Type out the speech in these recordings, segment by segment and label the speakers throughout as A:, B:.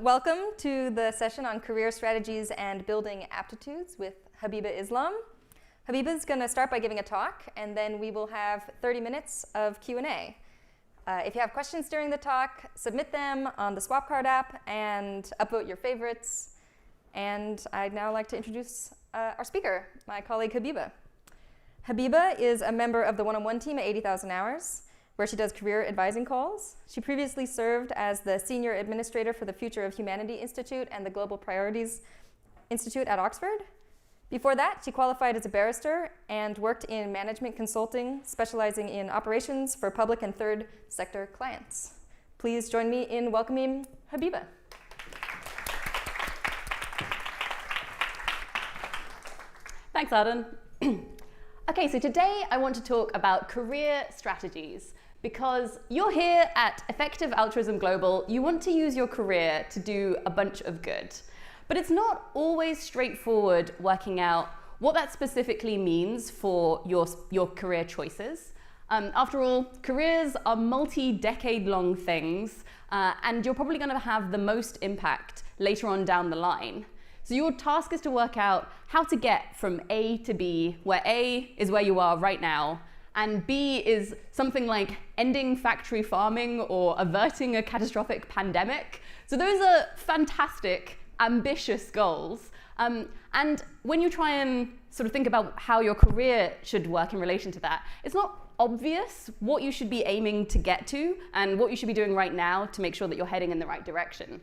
A: welcome to the session on career strategies and building aptitudes with Habiba Islam. Habiba is going to start by giving a talk, and then we will have 30 minutes of Q&A. If you have questions during the talk, submit them on the Swap Card app and upvote your favorites. And I'd now like to introduce our speaker, my colleague Habiba. Habiba is a member of the one-on-one team at 80,000 Hours, where she does career advising calls. She previously served as the Senior Administrator for the Future of Humanity Institute and the Global Priorities Institute at Oxford. Before that, she qualified as a barrister and worked in management consulting, specializing in operations for public and third sector clients. Please join me in welcoming Habiba.
B: Thanks, Arden. Okay, so today I want to talk about career strategies, because you're here at Effective Altruism Global. You want to use your career to do a bunch of good. But it's not always straightforward working out what that specifically means for your career choices. After all, careers are multi-decade long things, and you're probably going to have the most impact later on down the line. So your task is to work out how to get from A to B, where A is where you are right now, and B is something like ending factory farming or averting a catastrophic pandemic. So those are fantastic, ambitious goals. And when you try and sort of think about how your career should work in relation to that, it's not obvious what you should be aiming to get to and what you should be doing right now to make sure that you're heading in the right direction.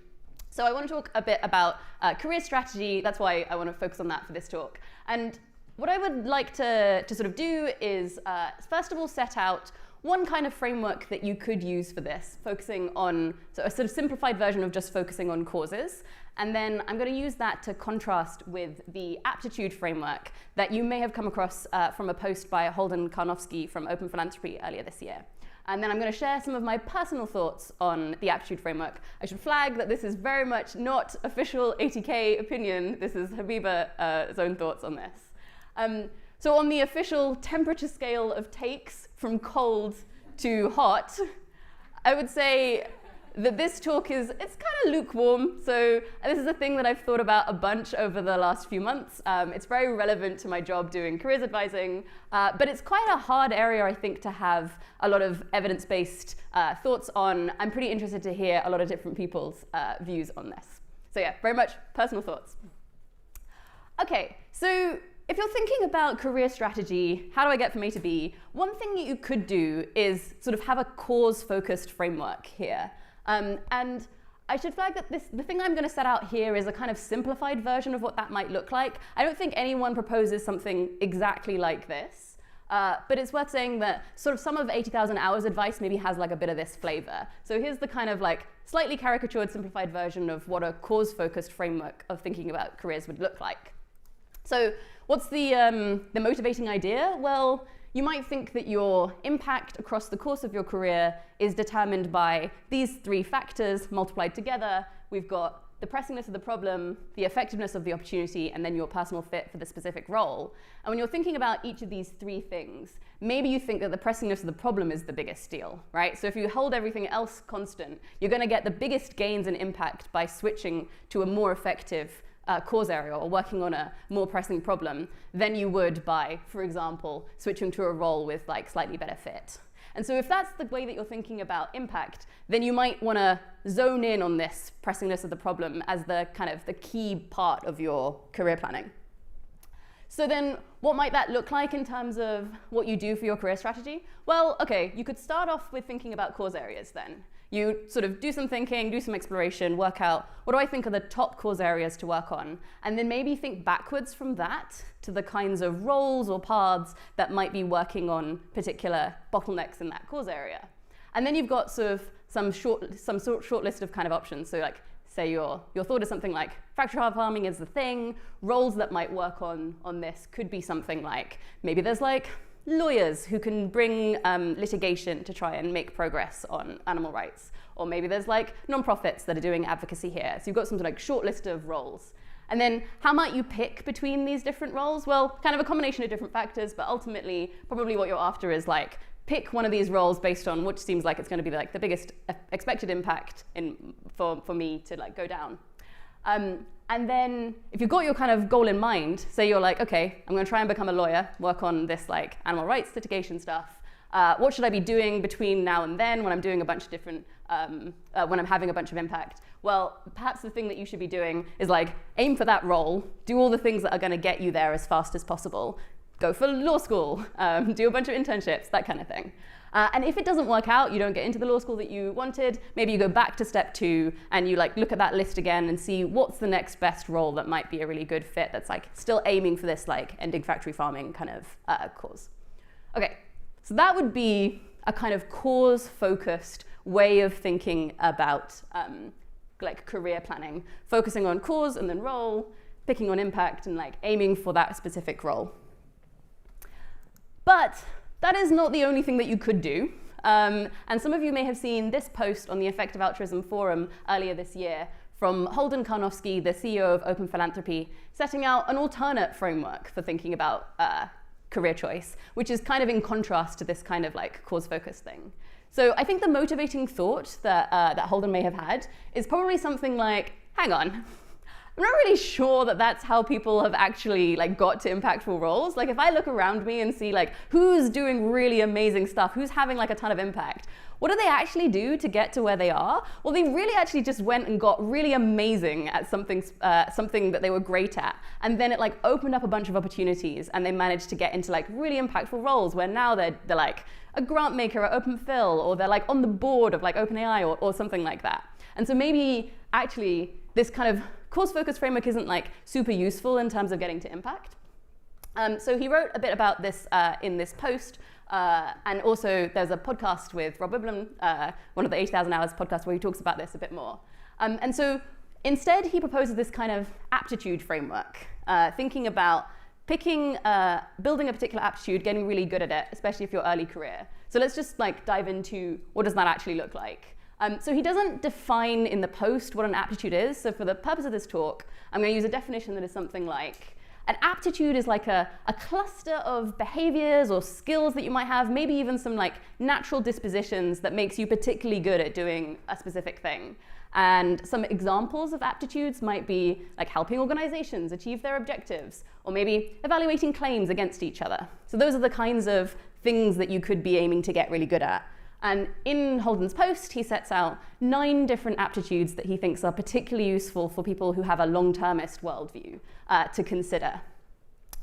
B: So I want to talk a bit about career strategy. That's why I want to focus on that for this talk. And what I would like to sort of do is, first of all, set out one kind of framework that you could use for this, focusing on a sort of simplified version of just focusing on causes. And then I'm going to use that to contrast with the Aptitude framework that you may have come across from a post by Holden Karnofsky from Open Philanthropy earlier this year. And then I'm going to share some of my personal thoughts on the Aptitude framework. I should flag that this is very much not official 80K opinion. This is Habiba's own thoughts on this. So on the official temperature scale of takes from cold to hot, I would say that this talk it's kind of lukewarm. So this is a thing that I've thought about a bunch over the last few months. It's very relevant to my job doing careers advising, but it's quite a hard area, I think, to have a lot of evidence-based thoughts on. I'm pretty interested to hear a lot of different people's views on this. So yeah, very much personal thoughts. Okay, so if you're thinking about career strategy, how do I get from A to B? One thing that you could do is sort of have a cause-focused framework here. And I should flag that the thing I'm going to set out here is a kind of simplified version of what that might look like. I don't think anyone proposes something exactly like this, but it's worth saying that sort of some of 80,000 Hours advice maybe has like a bit of this flavor. So here's the kind of like slightly caricatured, simplified version of what a cause-focused framework of thinking about careers would look like. So what's the motivating idea? Well, you might think that your impact across the course of your career is determined by these three factors multiplied together. We've got the pressingness of the problem, the effectiveness of the opportunity, and then your personal fit for the specific role. And when you're thinking about each of these three things, maybe you think that the pressingness of the problem is the biggest deal, right? So if you hold everything else constant, you're going to get the biggest gains and impact by switching to a more effective cause area or working on a more pressing problem than you would by, for example, switching to a role with like slightly better fit. And so if that's the way that you're thinking about impact, then you might want to zone in on this pressingness of the problem as the kind of the key part of your career planning. So then what might that look like in terms of what you do for your career strategy? Well, okay, you could start off with thinking about cause areas then. You sort of do some thinking, do some exploration, work out what do I think are the top cause areas to work on, and then maybe think backwards from that to the kinds of roles or paths that might be working on particular bottlenecks in that cause area. And then you've got sort of some short list of kind of options. So like, say your thought is something like factory farming is the thing. Roles that might work on this could be something like, maybe there's like lawyers who can bring litigation to try and make progress on animal rights. Or maybe there's like nonprofits that are doing advocacy here. So you've got some sort of like short list of roles. And then how might you pick between these different roles? Well, kind of a combination of different factors, but ultimately probably what you're after is like pick one of these roles based on which seems like it's going to be like the biggest expected impact for me to like go down. And then if you've got your kind of goal in mind, say you're like, okay, I'm going to try and become a lawyer, work on this like animal rights litigation stuff. What should I be doing between now and then when I'm doing a bunch of different, when I'm having a bunch of impact? Well, perhaps the thing that you should be doing is like aim for that role, do all the things that are going to get you there as fast as possible. Go for law school, do a bunch of internships, that kind of thing. And if it doesn't work out, you don't get into the law school that you wanted, maybe you go back to step 2 and you like look at that list again and see what's the next best role that might be a really good fit that's like still aiming for this like ending factory farming kind of cause. Okay, so that would be a kind of cause-focused way of thinking about like career planning, focusing on cause and then role, picking on impact and like aiming for that specific role. But that is not the only thing that you could do. And some of you may have seen this post on the Effective Altruism Forum earlier this year from Holden Karnofsky, the CEO of Open Philanthropy, setting out an alternate framework for thinking about career choice, which is kind of in contrast to this kind of like cause-focused thing. So I think the motivating thought that, that Holden may have had is probably something like, hang on, I'm not really sure that that's how people have actually like got to impactful roles. Like if I look around me and see like who's doing really amazing stuff, who's having like a ton of impact, what do they actually do to get to where they are? Well, they really actually just went and got really amazing at something that they were great at. And then it like opened up a bunch of opportunities and they managed to get into like really impactful roles where now they're like a grant maker at Open Phil, or they're like on the board of like OpenAI or something like that. And so maybe actually this kind of cause-focused framework isn't like super useful in terms of getting to impact. So he wrote a bit about this in this post, and also there's a podcast with Rob Whiblin, one of the 80,000 Hours podcasts, where he talks about this a bit more. And so instead he proposes this kind of aptitude framework, thinking about picking, building a particular aptitude, getting really good at it, especially if you're early career. So let's just like dive into what does that actually look like. So he doesn't define in the post what an aptitude is. So for the purpose of this talk, I'm going to use a definition that is something like, an aptitude is like a cluster of behaviors or skills that you might have, maybe even some like natural dispositions that makes you particularly good at doing a specific thing. And some examples of aptitudes might be like helping organizations achieve their objectives, or maybe evaluating claims against each other. So those are the kinds of things that you could be aiming to get really good at. And in Holden's post, he sets out 9 different aptitudes that he thinks are particularly useful for people who have a long-termist worldview to consider.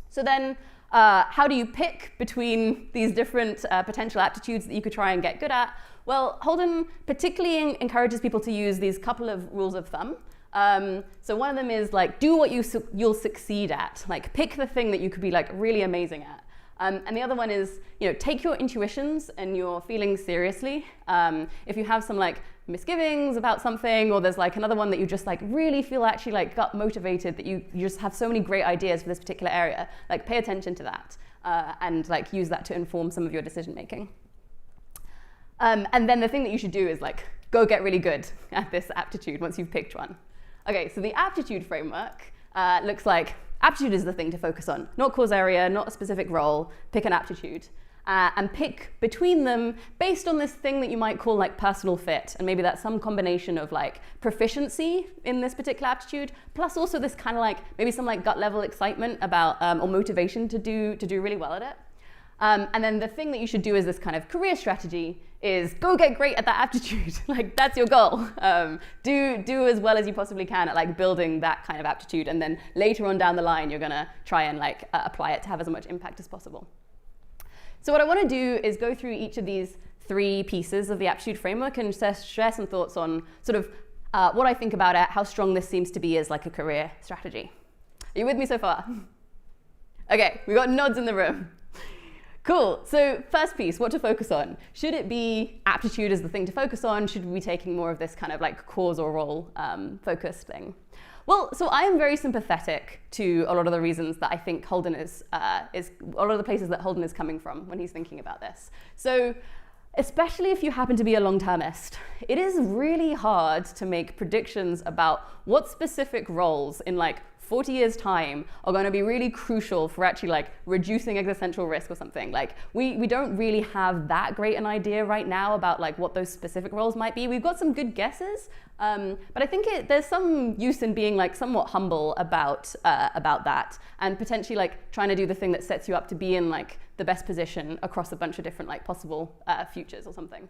B: So then, how do you pick between these different potential aptitudes that you could try and get good at? Well, Holden particularly encourages people to use these couple of rules of thumb. So one of them is like, do what you'll succeed at. Like, pick the thing that you could be like really amazing at. And the other one is, take your intuitions and your feelings seriously. If you have some like misgivings about something, or there's like another one that you just like really feel actually like gut motivated, that you just have so many great ideas for this particular area, like pay attention to that and like use that to inform some of your decision making. And then the thing that you should do is like go get really good at this aptitude once you've picked one. Okay, so the aptitude framework looks like, aptitude is the thing to focus on, not cause area, not a specific role. Pick an aptitude and pick between them based on this thing that you might call like personal fit. And maybe that's some combination of like proficiency in this particular aptitude, plus also this kind of like maybe some like gut level excitement about or motivation to do really well at it. And then the thing that you should do as this kind of career strategy is go get great at that aptitude. Like that's your goal. Do as well as you possibly can at like building that kind of aptitude, and then later on down the line you're gonna try and like apply it to have as much impact as possible. So what I want to do is go through each of these 3 pieces of the aptitude framework and share some thoughts on sort of what I think about it, how strong this seems to be as like a career strategy. Are you with me so far? Okay, we got nods in the room. Cool, so first piece, what to focus on. Should it be aptitude as the thing to focus on? Should we be taking more of this kind of like cause or role focused thing? Well, so I am very sympathetic to a lot of the reasons that I think Holden is a lot of the places that Holden is coming from when he's thinking about this. So especially if you happen to be a long-termist. It is really hard to make predictions about what specific roles in like 40 years time are going to be really crucial for actually like reducing existential risk or something. Like we don't really have that great an idea right now about like what those specific roles might be. We've got some good guesses, but I think there's some use in being like somewhat humble about that, and potentially like trying to do the thing that sets you up to be in like the best position across a bunch of different like possible futures or something.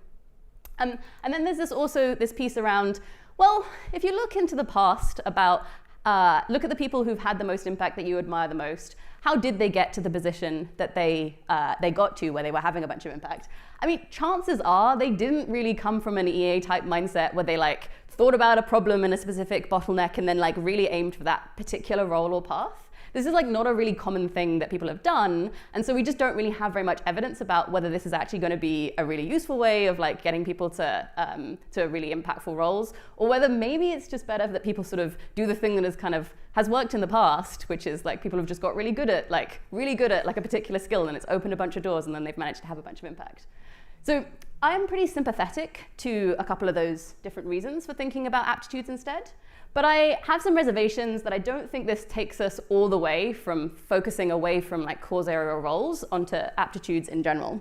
B: And then there's this piece around, well, if you look into the past about look at the people who've had the most impact that you admire the most. How did they get to the position that they got to where they were having a bunch of impact? I mean, chances are they didn't really come from an EA type mindset where they like thought about a problem in a specific bottleneck and then like really aimed for that particular role or path. This is like not a really common thing that people have done, and so we just don't really have very much evidence about whether this is actually going to be a really useful way of like getting people to really impactful roles, or whether maybe it's just better that people sort of do the thing that has worked in the past, which is like people have just got really good at like a particular skill, and it's opened a bunch of doors, and then they've managed to have a bunch of impact. So I'm pretty sympathetic to a couple of those different reasons for thinking about aptitudes instead. But I have some reservations that I don't think this takes us all the way from focusing away from like cause area roles onto aptitudes in general.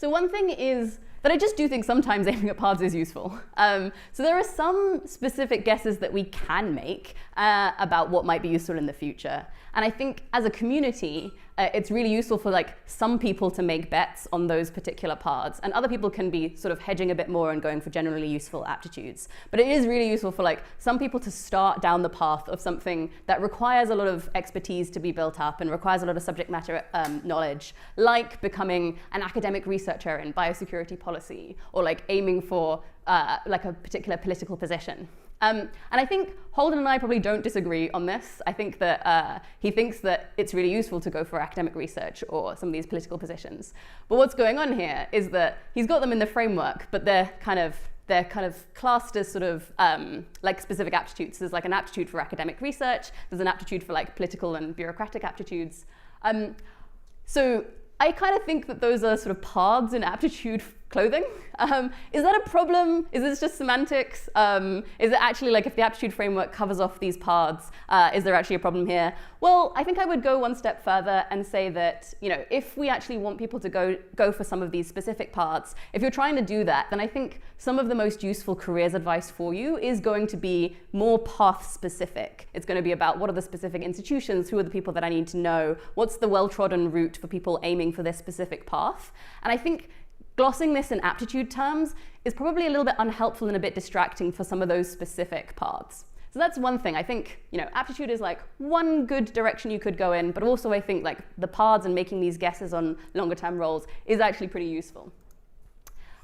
B: So one thing is that I just do think sometimes aiming at paths is useful. So there are some specific guesses that we can make about what might be useful in the future. And I think as a community, it's really useful for like some people to make bets on those particular paths, and other people can be sort of hedging a bit more and going for generally useful aptitudes. But it is really useful for like some people to start down the path of something that requires a lot of expertise to be built up and requires a lot of subject matter knowledge, like becoming an academic researcher in biosecurity policy, or like aiming for like a particular political position. And I think Holden and I probably don't disagree on this. I think that he thinks that it's really useful to go for academic research or some of these political positions. But what's going on here is that he's got them in the framework, but they're kind of classed as sort of like specific aptitudes. There's like an aptitude for academic research. There's an aptitude for like political and bureaucratic aptitudes. So I kind of think that those are sort of paths in aptitude clothing. Is that a problem? Is this just semantics? Is it actually like if the aptitude framework covers off these paths, is there actually a problem here? Well, I think I would go one step further and say that, you know, if we actually want people to go for some of these specific paths, if you're trying to do that, then I think some of the most useful careers advice for you is going to be more path specific. It's going to be about what are the specific institutions, who are the people that I need to know, what's the well-trodden route for people aiming for this specific path. And I think glossing this in aptitude terms is probably a little bit unhelpful and a bit distracting for some of those specific paths. So that's one thing. I think, you know, aptitude is like one good direction you could go in, but also I think like the paths and making these guesses on longer term roles is actually pretty useful.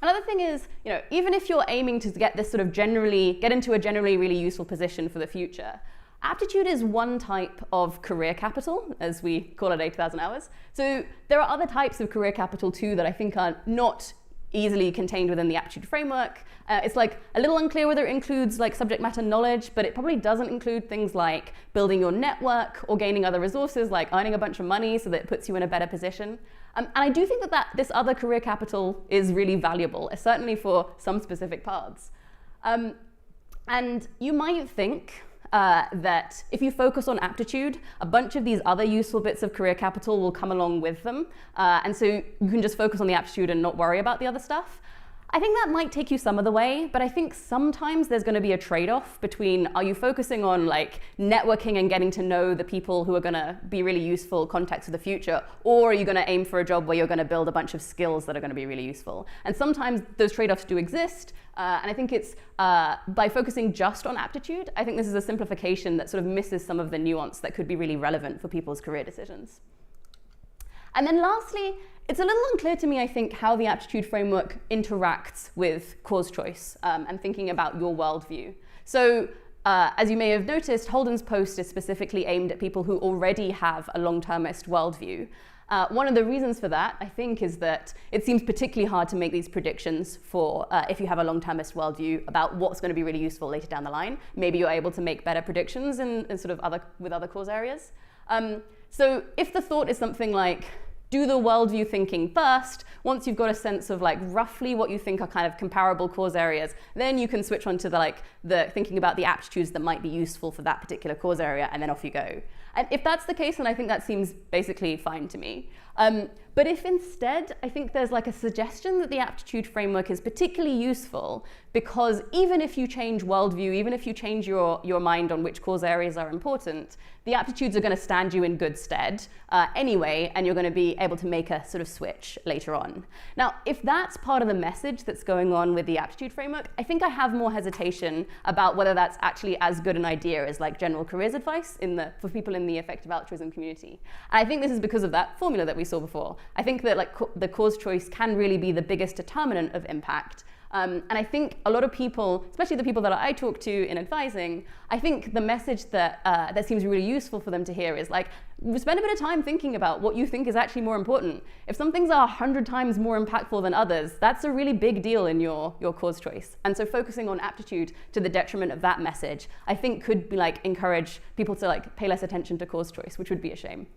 B: Another thing is, you know, even if you're aiming to get this sort of get into a generally really useful position for the future, aptitude is one type of career capital, as we call it 8,000 hours. So there are other types of career capital too that I think are not easily contained within the aptitude framework. It's like a little unclear whether it includes like subject matter knowledge, but it probably doesn't include things like building your network or gaining other resources like earning a bunch of money so that it puts you in a better position. And I do think that this other career capital is really valuable, certainly for some specific paths. And you might think that if you focus on aptitude, a bunch of these other useful bits of career capital will come along with them. And so you can just focus on the aptitude and not worry about the other stuff. I think that might take you some of the way, but I think sometimes there's going to be a trade-off between, are you focusing on like networking and getting to know the people who are going to be really useful contacts for the future, or are you going to aim for a job where you're going to build a bunch of skills that are going to be really useful? And sometimes those trade-offs do exist, and I think it's by focusing just on aptitude, I think this is a simplification that sort of misses some of the nuance that could be really relevant for people's career decisions. And then lastly, it's a little unclear to me, I think, how the aptitude framework interacts with cause choice and thinking about your worldview. So as you may have noticed, Holden's post is specifically aimed at people who already have a long-termist worldview. One of the reasons for that, I think, is that it seems particularly hard to make these predictions for if you have a long-termist worldview about what's going to be really useful later down the line. Maybe you're able to make better predictions in sort of with other cause areas. So if the thought is something like, do the worldview thinking first. Once you've got a sense of like roughly what you think are kind of comparable cause areas, then you can switch on to the thinking about the aptitudes that might be useful for that particular cause area, and then off you go. And if that's the case, then I think that seems basically fine to me. But if instead, I think there's like a suggestion that the aptitude framework is particularly useful because even if you change worldview, even if you change your mind on which cause areas are important, the aptitudes are going to stand you in good stead anyway, and you're going to be able to make a sort of switch later on. Now, if that's part of the message that's going on with the aptitude framework, I think I have more hesitation about whether that's actually as good an idea as like general careers advice for people in the effective altruism community. And I think this is because of that formula that we saw before. I think that like the cause choice can really be the biggest determinant of impact. And I think a lot of people, especially the people that I talk to in advising, I think the message that seems really useful for them to hear is like, spend a bit of time thinking about what you think is actually more important. If some things are 100 times more impactful than others, that's a really big deal in your cause choice. And so focusing on aptitude to the detriment of that message, I think could be like encourage people to like pay less attention to cause choice, which would be a shame.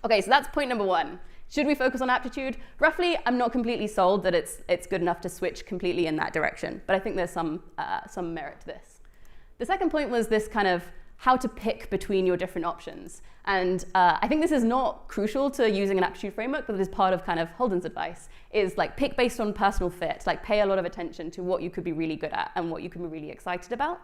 B: Okay, so that's point number one. Should we focus on aptitude? Roughly, I'm not completely sold that it's good enough to switch completely in that direction, but I think there's some merit to this. The second point was this kind of how to pick between your different options. And I think this is not crucial to using an aptitude framework, but it is part of kind of Holden's advice, is like pick based on personal fit, like pay a lot of attention to what you could be really good at and what you can be really excited about.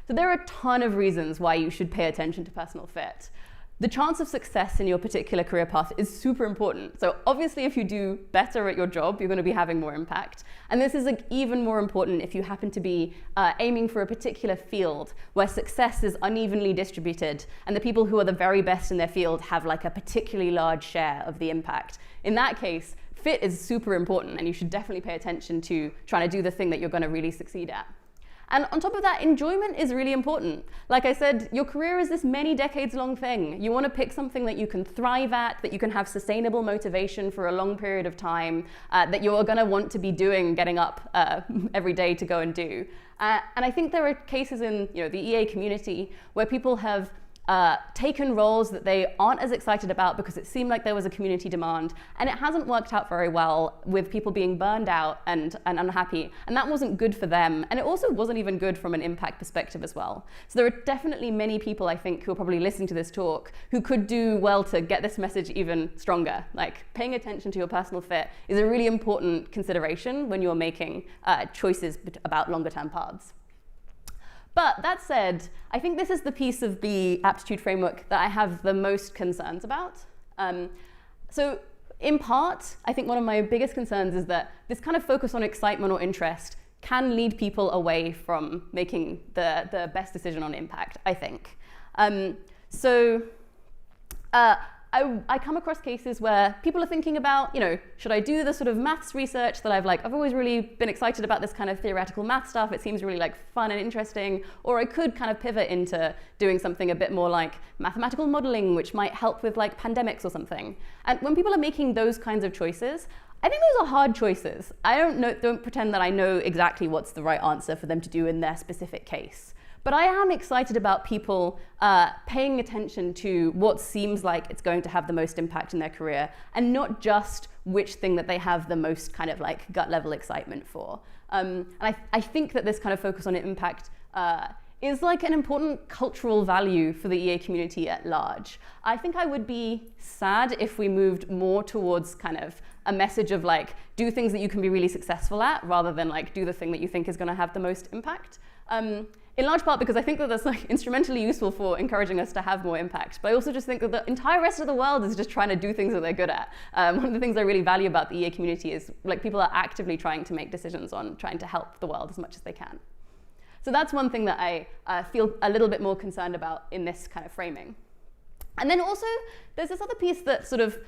B: So there are a ton of reasons why you should pay attention to personal fit. The chance of success in your particular career path is super important. So obviously if you do better at your job, you're going to be having more impact. And this is like even more important if you happen to be aiming for a particular field where success is unevenly distributed and the people who are the very best in their field have like a particularly large share of the impact. In that case, fit is super important and you should definitely pay attention to trying to do the thing that you're going to really succeed at. And on top of that, enjoyment is really important. Like I said, your career is this many decades long thing. You want to pick something that you can thrive at, that you can have sustainable motivation for a long period of time, that you're going to want to be doing, getting up every day to go and do. And I think there are cases in the EA community where people have taken roles that they aren't as excited about because it seemed like there was a community demand, and it hasn't worked out very well with people being burned out and unhappy, and that wasn't good for them, and it also wasn't even good from an impact perspective as well. So there are definitely many people, I think, who are probably listening to this talk who could do well to get this message even stronger. Like paying attention to your personal fit is a really important consideration when you're making choices about longer term paths. But that said, I think this is the piece of the aptitude framework that I have the most concerns about. So in part, I think one of my biggest concerns is that this kind of focus on excitement or interest can lead people away from making the best decision on impact, I think. I come across cases where people are thinking about, should I do the sort of maths research that I've always really been excited about this kind of theoretical math stuff. It seems really like fun and interesting. Or I could kind of pivot into doing something a bit more like mathematical modeling, which might help with like pandemics or something. And when people are making those kinds of choices, I think those are hard choices. I don't pretend that I know exactly what's the right answer for them to do in their specific case. But I am excited about people paying attention to what seems like it's going to have the most impact in their career, and not just which thing that they have the most kind of like gut level excitement for. And I think that this kind of focus on impact is like an important cultural value for the EA community at large. I think I would be sad if we moved more towards kind of a message of like, do things that you can be really successful at, rather than like do the thing that you think is going to have the most impact. In large part because I think that that's like instrumentally useful for encouraging us to have more impact. But I also just think that the entire rest of the world is just trying to do things that they're good at. One of the things I really value about the EA community is like people are actively trying to make decisions on trying to help the world as much as they can. So that's one thing that I feel a little bit more concerned about in this kind of framing. And then also there's this other piece that sort of,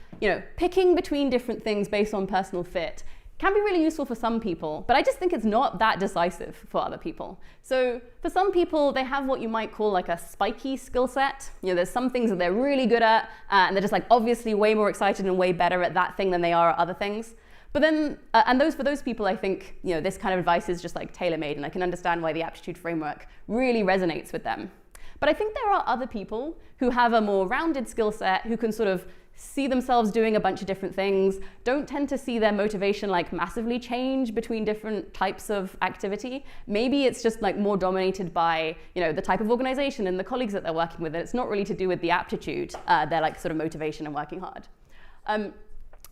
B: picking between different things based on personal fit can be really useful for some people, but I just think it's not that decisive for other people. So for some people, they have what you might call like a spiky skill set. There's some things that they're really good at, and they're just like obviously way more excited and way better at that thing than they are at other things. But then, for those people, I think this kind of advice is just like tailor-made, and I can understand why the aptitude framework really resonates with them. But I think there are other people who have a more rounded skill set, who can sort of see themselves doing a bunch of different things, don't tend to see their motivation like massively change between different types of activity. Maybe it's just like more dominated by, you know, the type of organization and the colleagues that they're working with, and it's not really to do with the aptitude, their like sort of motivation and working hard.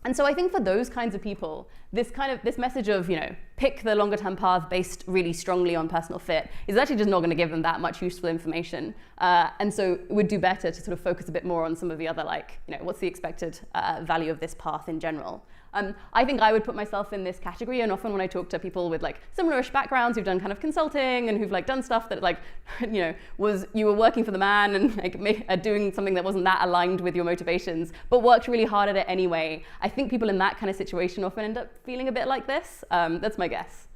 B: And so I think for those kinds of people, this message of, you know, pick the longer term path based really strongly on personal fit is actually just not going to give them that much useful information. And so it would do better to sort of focus a bit more on some of the other, like, you know, what's the expected value of this path in general. I think I would put myself in this category, and often when I talk to people with like similar-ish backgrounds who've done kind of consulting and who've like done stuff that like, you know, you were working for the man and like doing something that wasn't that aligned with your motivations, but worked really hard at it anyway. I think people in that kind of situation often end up feeling a bit like this. That's my guess.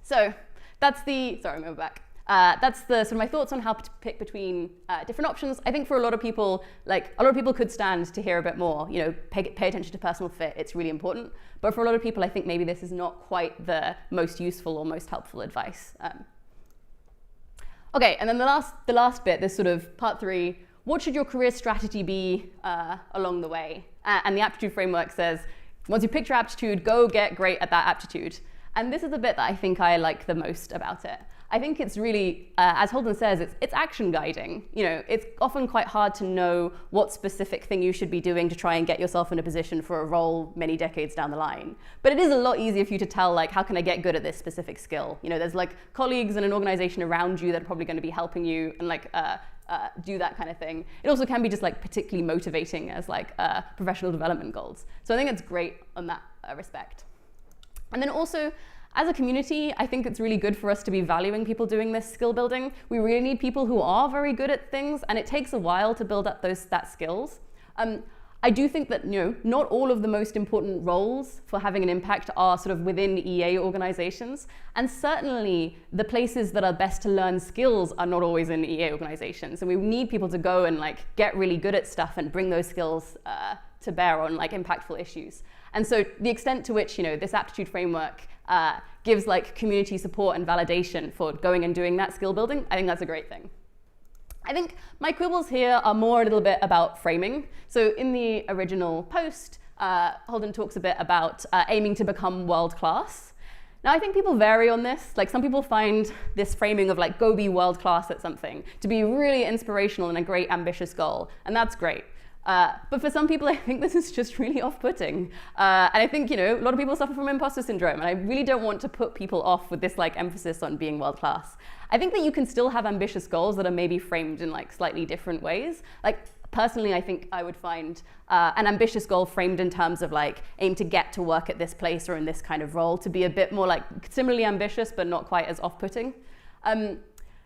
B: So that's the, sorry, I'm over back. That's the sort of my thoughts on how to pick between different options. I think for a lot of people, like a lot of people could stand to hear a bit more, you know, pay attention to personal fit. It's really important. But for a lot of people, I think maybe this is not quite the most useful or most helpful advice. Okay, and then the last bit, this sort of part 3, what should your career strategy be along the way? And the aptitude framework says, once you pick your aptitude, go get great at that aptitude. And this is the bit that I think I like the most about it. I think it's really, as Holden says, it's action guiding. You know, it's often quite hard to know what specific thing you should be doing to try and get yourself in a position for a role many decades down the line. But it is a lot easier for you to tell, like, how can I get good at this specific skill? You know, there's like colleagues and an organization around you that are probably going to be helping you and like do that kind of thing. It also can be just like particularly motivating as like professional development goals. So I think it's great on that respect. And then also, as a community, I think it's really good for us to be valuing people doing this skill building. We really need people who are very good at things, and it takes a while to build up that skills. I do think that, you know, not all of the most important roles for having an impact are sort of within EA organizations, and certainly the places that are best to learn skills are not always in EA organizations. And we need people to go and like get really good at stuff and bring those skills to bear on like impactful issues. And so the extent to which, you know, this aptitude framework gives like community support and validation for going and doing that skill building, I think that's a great thing. I think my quibbles here are more a little bit about framing. So in the original post, Holden talks a bit about aiming to become world class. Now I think people vary on this. Like some people find this framing of like go be world class at something to be really inspirational and a great ambitious goal, and that's great. But for some people, I think this is just really off-putting. And I think, you know, a lot of people suffer from imposter syndrome, and I really don't want to put people off with this like emphasis on being world-class. I think that you can still have ambitious goals that are maybe framed in like slightly different ways. Like personally, I think I would find an ambitious goal framed in terms of like aim to get to work at this place or in this kind of role to be a bit more like similarly ambitious, but not quite as off-putting.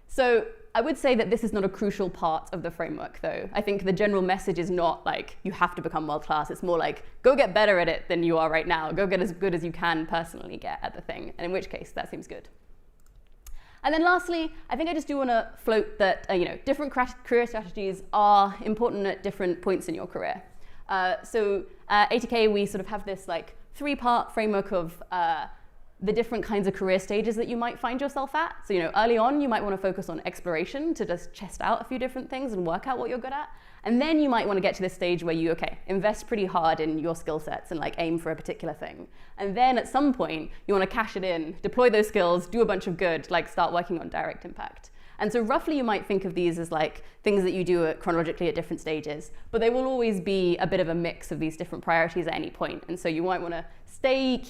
B: So I would say that this is not a crucial part of the framework, though. I think the general message is not like you have to become world class. It's more like go get better at it than you are right now. Go get as good as you can personally get at the thing, and in which case that seems good. And then lastly, I think I just do want to float that you know, different career strategies are important at different points in your career. So at ATK, we sort of have this like 3-part framework of the different kinds of career stages that you might find yourself at. So, you know, early on, you might want to focus on exploration to just test out a few different things and work out what you're good at. And then you might want to get to this stage where you, invest pretty hard in your skill sets and like aim for a particular thing. And then at some point, you want to cash it in, deploy those skills, do a bunch of good, like start working on direct impact. And so roughly you might think of these as like things that you do chronologically at different stages, but they will always be a bit of a mix of these different priorities at any point. And so you might want to stay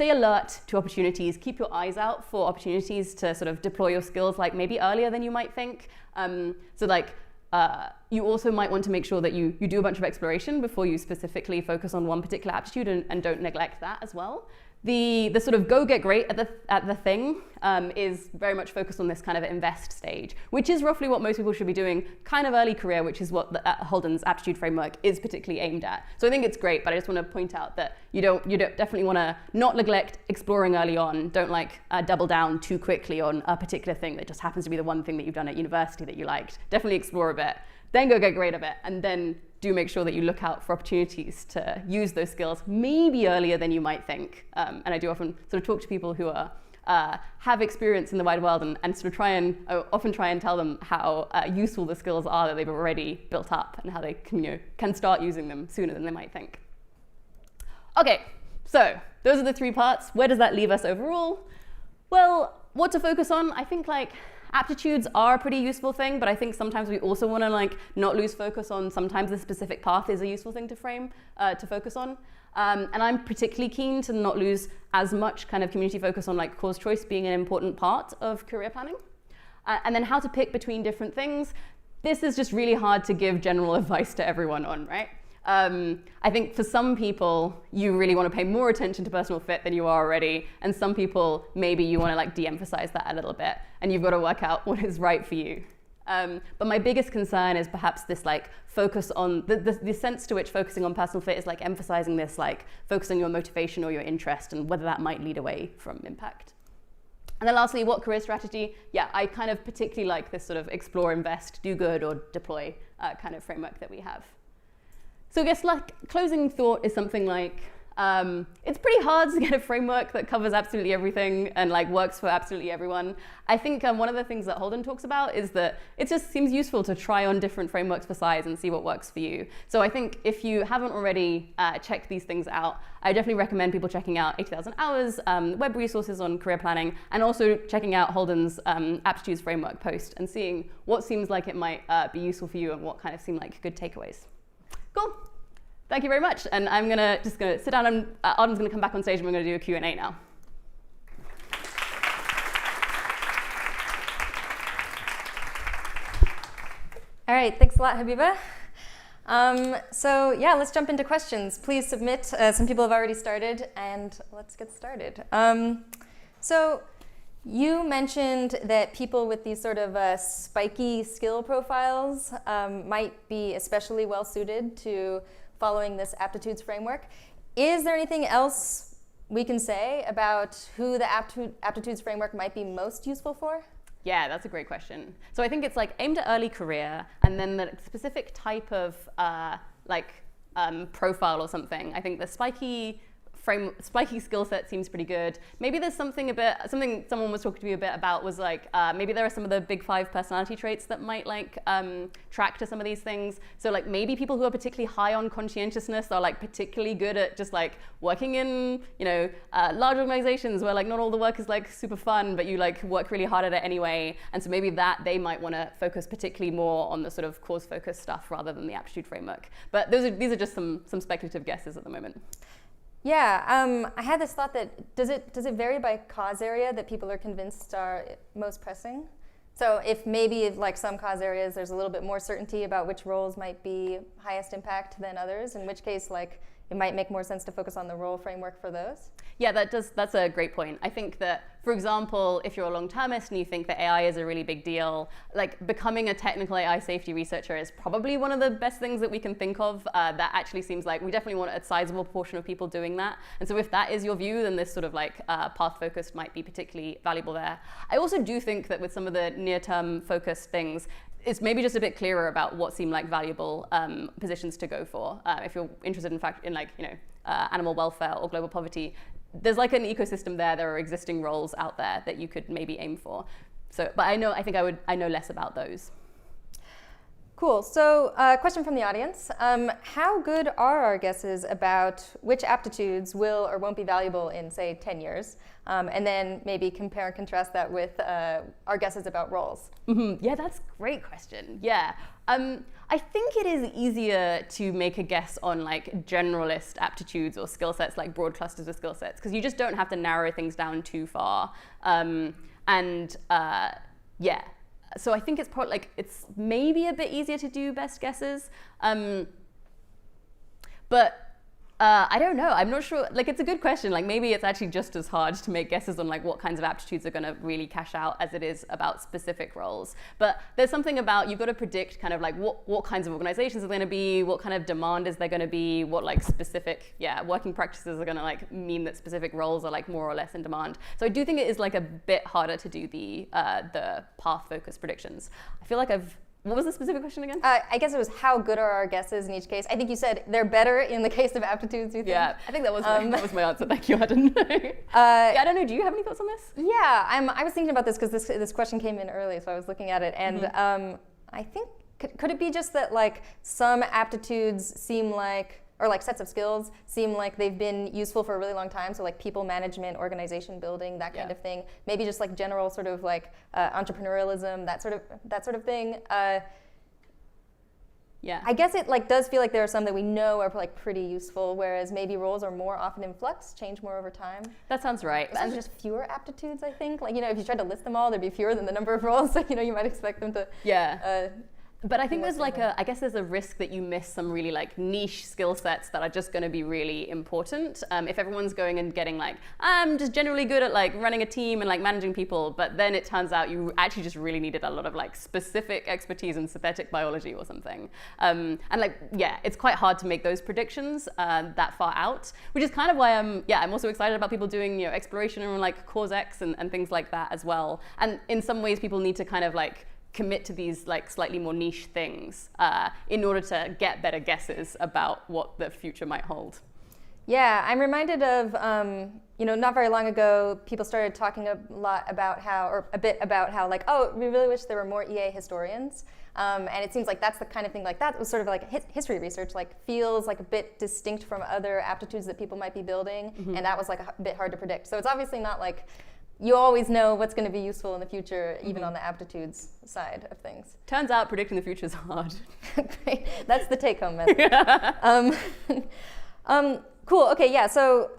B: alert to opportunities, keep your eyes out for opportunities to sort of deploy your skills like maybe earlier than you might think. You also might want to make sure that you do a bunch of exploration before you specifically focus on one particular aptitude and don't neglect that as well. The sort of go get great at the thing is very much focused on this kind of invest stage, which is roughly what most people should be doing kind of early career, which is what Holden's aptitude framework is particularly aimed at. So I think it's great, but I just want to point out that you don't definitely want to not neglect exploring early on. Don't like double down too quickly on a particular thing that just happens to be the one thing that you've done at university that you liked. Definitely explore a bit, then go get great at it, and then do make sure that you look out for opportunities to use those skills maybe earlier than you might think. And I do often sort of talk to people who are have experience in the wide world and sort of often try and tell them how useful the skills are that they've already built up and how they can start using them sooner than they might think. Okay, so those are the 3 parts. Where does that leave us overall? Well, what to focus on? I think aptitudes are a pretty useful thing, but I think sometimes we also want to not lose focus on sometimes the specific path is a useful thing to focus on. And I'm particularly keen to not lose as much kind of community focus on cause choice being an important part of career planning. And then how to pick between different things. This is just really hard to give general advice to everyone on, right? I think for some people, you really want to pay more attention to personal fit than you are already. And some people, maybe you want to de-emphasize that a little bit. And you've got to work out what is right for you. But my biggest concern is perhaps this focus on the sense to which focusing on personal fit is emphasizing this focus on your motivation or your interest and whether that might lead away from impact. And then lastly, what career strategy? Yeah, I kind of particularly like this sort of explore, invest, do good, or deploy kind of framework that we have. So I guess closing thought is something it's pretty hard to get a framework that covers absolutely everything and works for absolutely everyone. I think one of the things that Holden talks about is that it just seems useful to try on different frameworks for size and see what works for you. So I think if you haven't already checked these things out, I definitely recommend people checking out 80,000 Hours, web resources on career planning, and also checking out Holden's Aptitudes framework post and seeing what seems like it might be useful for you and what kind of seem like good takeaways. Cool. Thank you very much. And I'm just gonna sit down and Arden's gonna come back on stage and we're gonna do a Q&A now.
A: All right, thanks a lot, Habiba. So yeah, let's jump into questions. Please submit. Some people have already started, and let's get started. So you mentioned that people with these sort of spiky skill profiles might be especially well suited to following this Aptitudes framework. Is there anything else we can say about who the Aptitudes framework might be most useful for?
B: Yeah, that's a great question. So I think it's aimed at early career, and then the specific type of profile or something. I think the spiky skill set seems pretty good. Maybe there's something someone was talking to me a bit about was maybe there are some of the big 5 personality traits that might track to some of these things. So maybe people who are particularly high on conscientiousness are particularly good at just working in large organizations where not all the work is super fun, but you work really hard at it anyway. And so maybe that they might want to focus particularly more on the sort of cause focused stuff rather than the Aptitude framework. But these are just some speculative guesses at the moment.
A: Yeah, I had this thought that does it vary by cause area that people are convinced are most pressing? So if some cause areas there's a little bit more certainty about which roles might be highest impact than others, in which case it might make more sense to focus on the role framework for those?
B: Yeah, that's a great point. I think that, for example, if you're a long-termist and you think that AI is a really big deal, becoming a technical AI safety researcher is probably one of the best things that we can think of. That actually seems we definitely want a sizable portion of people doing that. And so if that is your view, then this sort of path-focused might be particularly valuable there. I also do think that with some of the near-term focused things, it's maybe just a bit clearer about what seem valuable positions to go for. If you're interested, in fact, in animal welfare or global poverty, there's an ecosystem there. There are existing roles out there that you could maybe aim for. So, but I know less about those.
A: Cool. So, question from the audience: how good are our guesses about which aptitudes will or won't be valuable in, say, 10 years? And then maybe compare and contrast that with our guesses about roles.
B: Mm-hmm. Yeah, that's a great question. Yeah. I think it is easier to make a guess on generalist aptitudes or skill sets, broad clusters of skill sets, because you just don't have to narrow things down too far. Yeah. So I think it's probably it's maybe a bit easier to do best guesses. But I don't know. I'm not sure. It's a good question. Maybe it's actually just as hard to make guesses on what kinds of aptitudes are going to really cash out as it is about specific roles. But there's something about you've got to predict kind of what kinds of organizations are going to be, what kind of demand is there going to be, what specific working practices are going to mean that specific roles are more or less in demand. So I do think it is a bit harder to do the path focused predictions. I feel I've What was the specific question again?
A: I guess it was how good are our guesses in each case. I think you said they're better in the case of aptitudes, you think?
B: Yeah, I think that was my answer. Thank you, I didn't know. I don't know, do you have any thoughts on this?
A: Yeah, I was thinking about this because this question came in early, so I was looking at it. And I think, could it be just that like some aptitudes seem like, or like sets of skills seem like they've been useful for a really long time, so like people management, organization building, that kind of thing. Maybe just like general sort of like entrepreneurialism, that sort of thing.
B: Yeah.
A: I guess it like does feel like there are some that we know are like pretty useful, whereas maybe roles are more often in flux, change more over time.
B: That sounds right.
A: And just fewer aptitudes, I think. Like, you know, if you tried to list them all, there'd be fewer than the number of roles. So, you know, you might expect them to.
B: Yeah. But I think there's like I guess there's a risk that you miss some really like niche skill sets that are just going to be really important. If everyone's going and getting like, I'm just generally good at like running a team and like managing people, but then it turns out you actually just really needed a lot of like specific expertise in synthetic biology or something. And like, yeah, it's quite hard to make those predictions that far out, which is kind of why I'm also excited about people doing, you know, exploration and like cause X and things like that as well. And in some ways people need to kind of like commit to these like slightly more niche things in order to get better guesses about what the future might hold.
A: Yeah, I'm reminded of, you know, not very long ago, people started talking a bit about how like, oh, we really wish there were more EA historians. And it seems like that's the kind of thing like that was sort of like history research, like feels like a bit distinct from other aptitudes that people might be building. And that was like a bit hard to predict. So it's obviously not like, you always know what's going to be useful in the future, even on the aptitudes side of things.
B: Turns out predicting the future is hard.
A: Great. That's the take-home message. Cool. Okay. Yeah. So,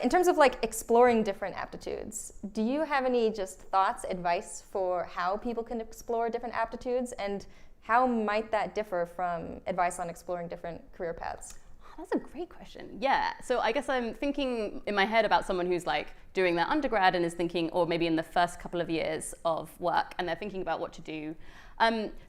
A: in terms of like exploring different aptitudes, do you have any just thoughts, advice for how people can explore different aptitudes, and how might that differ from advice on exploring different career paths?
B: That's a great question. Yeah. So I guess I'm thinking in my head about someone who's like doing their undergrad and is thinking, or maybe in the first couple of years of work, and they're thinking about what to do.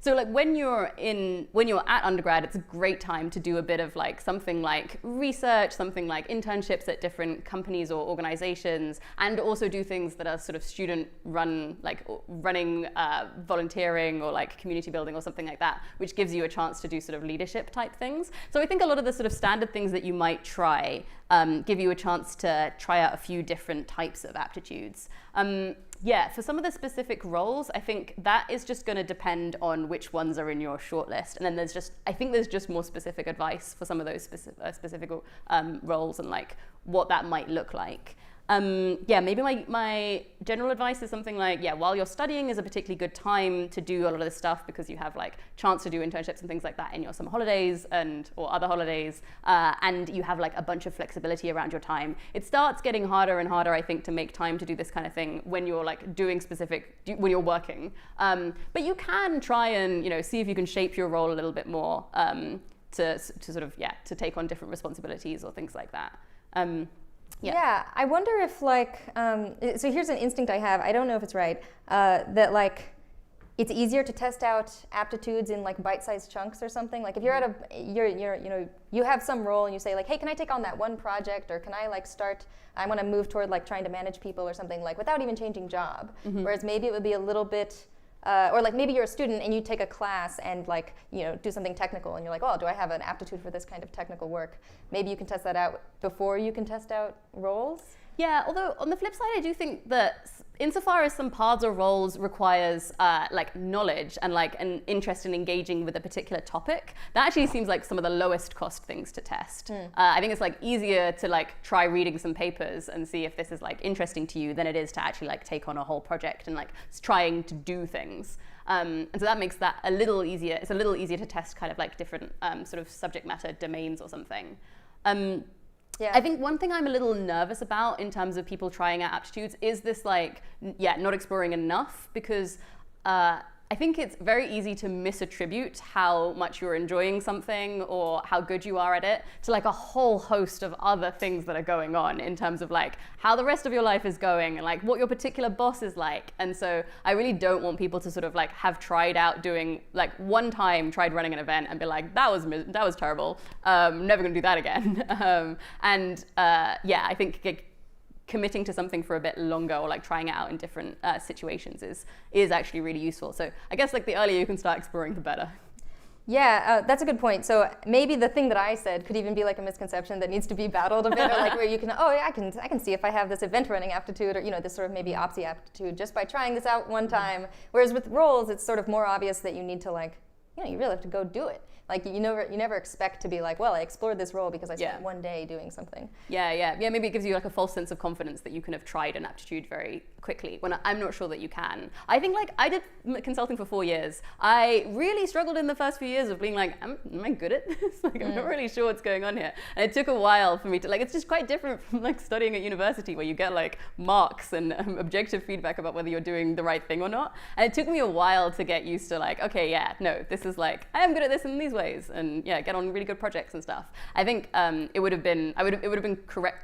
B: So like when you're at undergrad, it's a great time to do a bit of like something like research, something like internships at different companies or organizations, and also do things that are sort of student run, like running volunteering or like community building or something like that, which gives you a chance to do sort of leadership type things. So I think a lot of the sort of standard things that you might try give you a chance to try out a few different types of aptitudes. Yeah, for some of the specific roles, I think that is just going to depend on which ones are in your shortlist. And then I think there's just more specific advice for some of those specific roles and like what that might look like. Yeah, maybe my general advice is something like, yeah, while you're studying is a particularly good time to do a lot of this stuff because you have like chance to do internships and things like that in your summer holidays or other holidays, and you have like a bunch of flexibility around your time. It starts getting harder and harder, I think, to make time to do this kind of thing when you're like when you're working. But you can try and, you know, see if you can shape your role a little bit more to sort of, to take on different responsibilities or things like that.
A: Yeah, I wonder if like, so here's an instinct I have, I don't know if it's right, that like, it's easier to test out aptitudes in like bite-sized chunks or something. Like if you're at you have some role and you say like, hey, can I take on that one project, or can I like I want to move toward like trying to manage people or something, like without even changing job. Whereas maybe it would be a little bit, or like maybe you're a student and you take a class and like, you know, do something technical and you're like, oh, do I have an aptitude for this kind of technical work? Maybe you can test that out before you can test out roles.
B: Yeah, although on the flip side, I do think that insofar as some paths or roles requires like knowledge and like an interest in engaging with a particular topic, that actually seems like some of the lowest cost things to test. I think it's like easier to like try reading some papers and see if this is like interesting to you than it is to actually like take on a whole project and like trying to do things. And so that makes that a little easier. It's a little easier to test kind of like different sort of subject matter domains or something. Yeah. I think one thing I'm a little nervous about in terms of people trying out aptitudes is this like, not exploring enough, because I think it's very easy to misattribute how much you're enjoying something or how good you are at it to like a whole host of other things that are going on in terms of like how the rest of your life is going and like what your particular boss is like. And so I really don't want people to sort of like have tried out doing like one time tried running an event and be like, that was terrible, never gonna do that again. I think committing to something for a bit longer or like trying it out in different situations is actually really useful. So I guess like the earlier you can start exploring, the better.
A: Yeah, that's a good point. So maybe the thing that I said could even be like a misconception that needs to be battled a bit, or like where you can, oh yeah, I can see if I have this event running aptitude, or this sort of maybe OPSI aptitude just by trying this out one time. Whereas with roles, it's sort of more obvious that you need to like, you really have to go do it. Like you never expect to be like, well, I explored this role because I spent one day doing something.
B: Yeah. Maybe it gives you like a false sense of confidence that you can have tried an aptitude very quickly, when I'm not sure that you can. I think like I did consulting for 4 years. I really struggled in the first few years of being like, am I good at this? Like I'm not really sure what's going on here. And it took a while for me to, like, it's just quite different from like studying at university where you get like marks and objective feedback about whether you're doing the right thing or not. And it took me a while to get used to like, okay, yeah, no, this is like, I am good at this in these ways, and get on really good projects and stuff. I think it would have been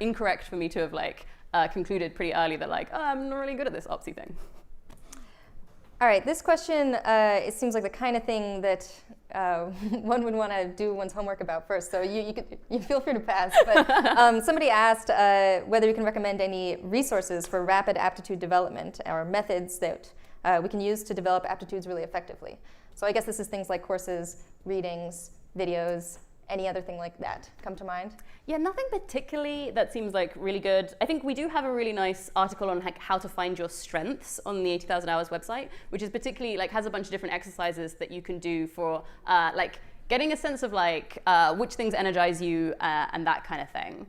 B: incorrect for me to have like concluded pretty early that like, oh, I'm not really good at this OPSI thing.
A: All right, this question, it seems like the kind of thing that one would want to do one's homework about first, so you feel free to pass. But somebody asked whether you can recommend any resources for rapid aptitude development or methods that we can use to develop aptitudes really effectively. So I guess this is things like courses, readings, videos, any other thing like that come to mind?
B: Yeah, nothing particularly that seems like really good. I think we do have a really nice article on like how to find your strengths on the 80,000 Hours website, which is particularly like has a bunch of different exercises that you can do for like getting a sense of like which things energize you and that kind of thing.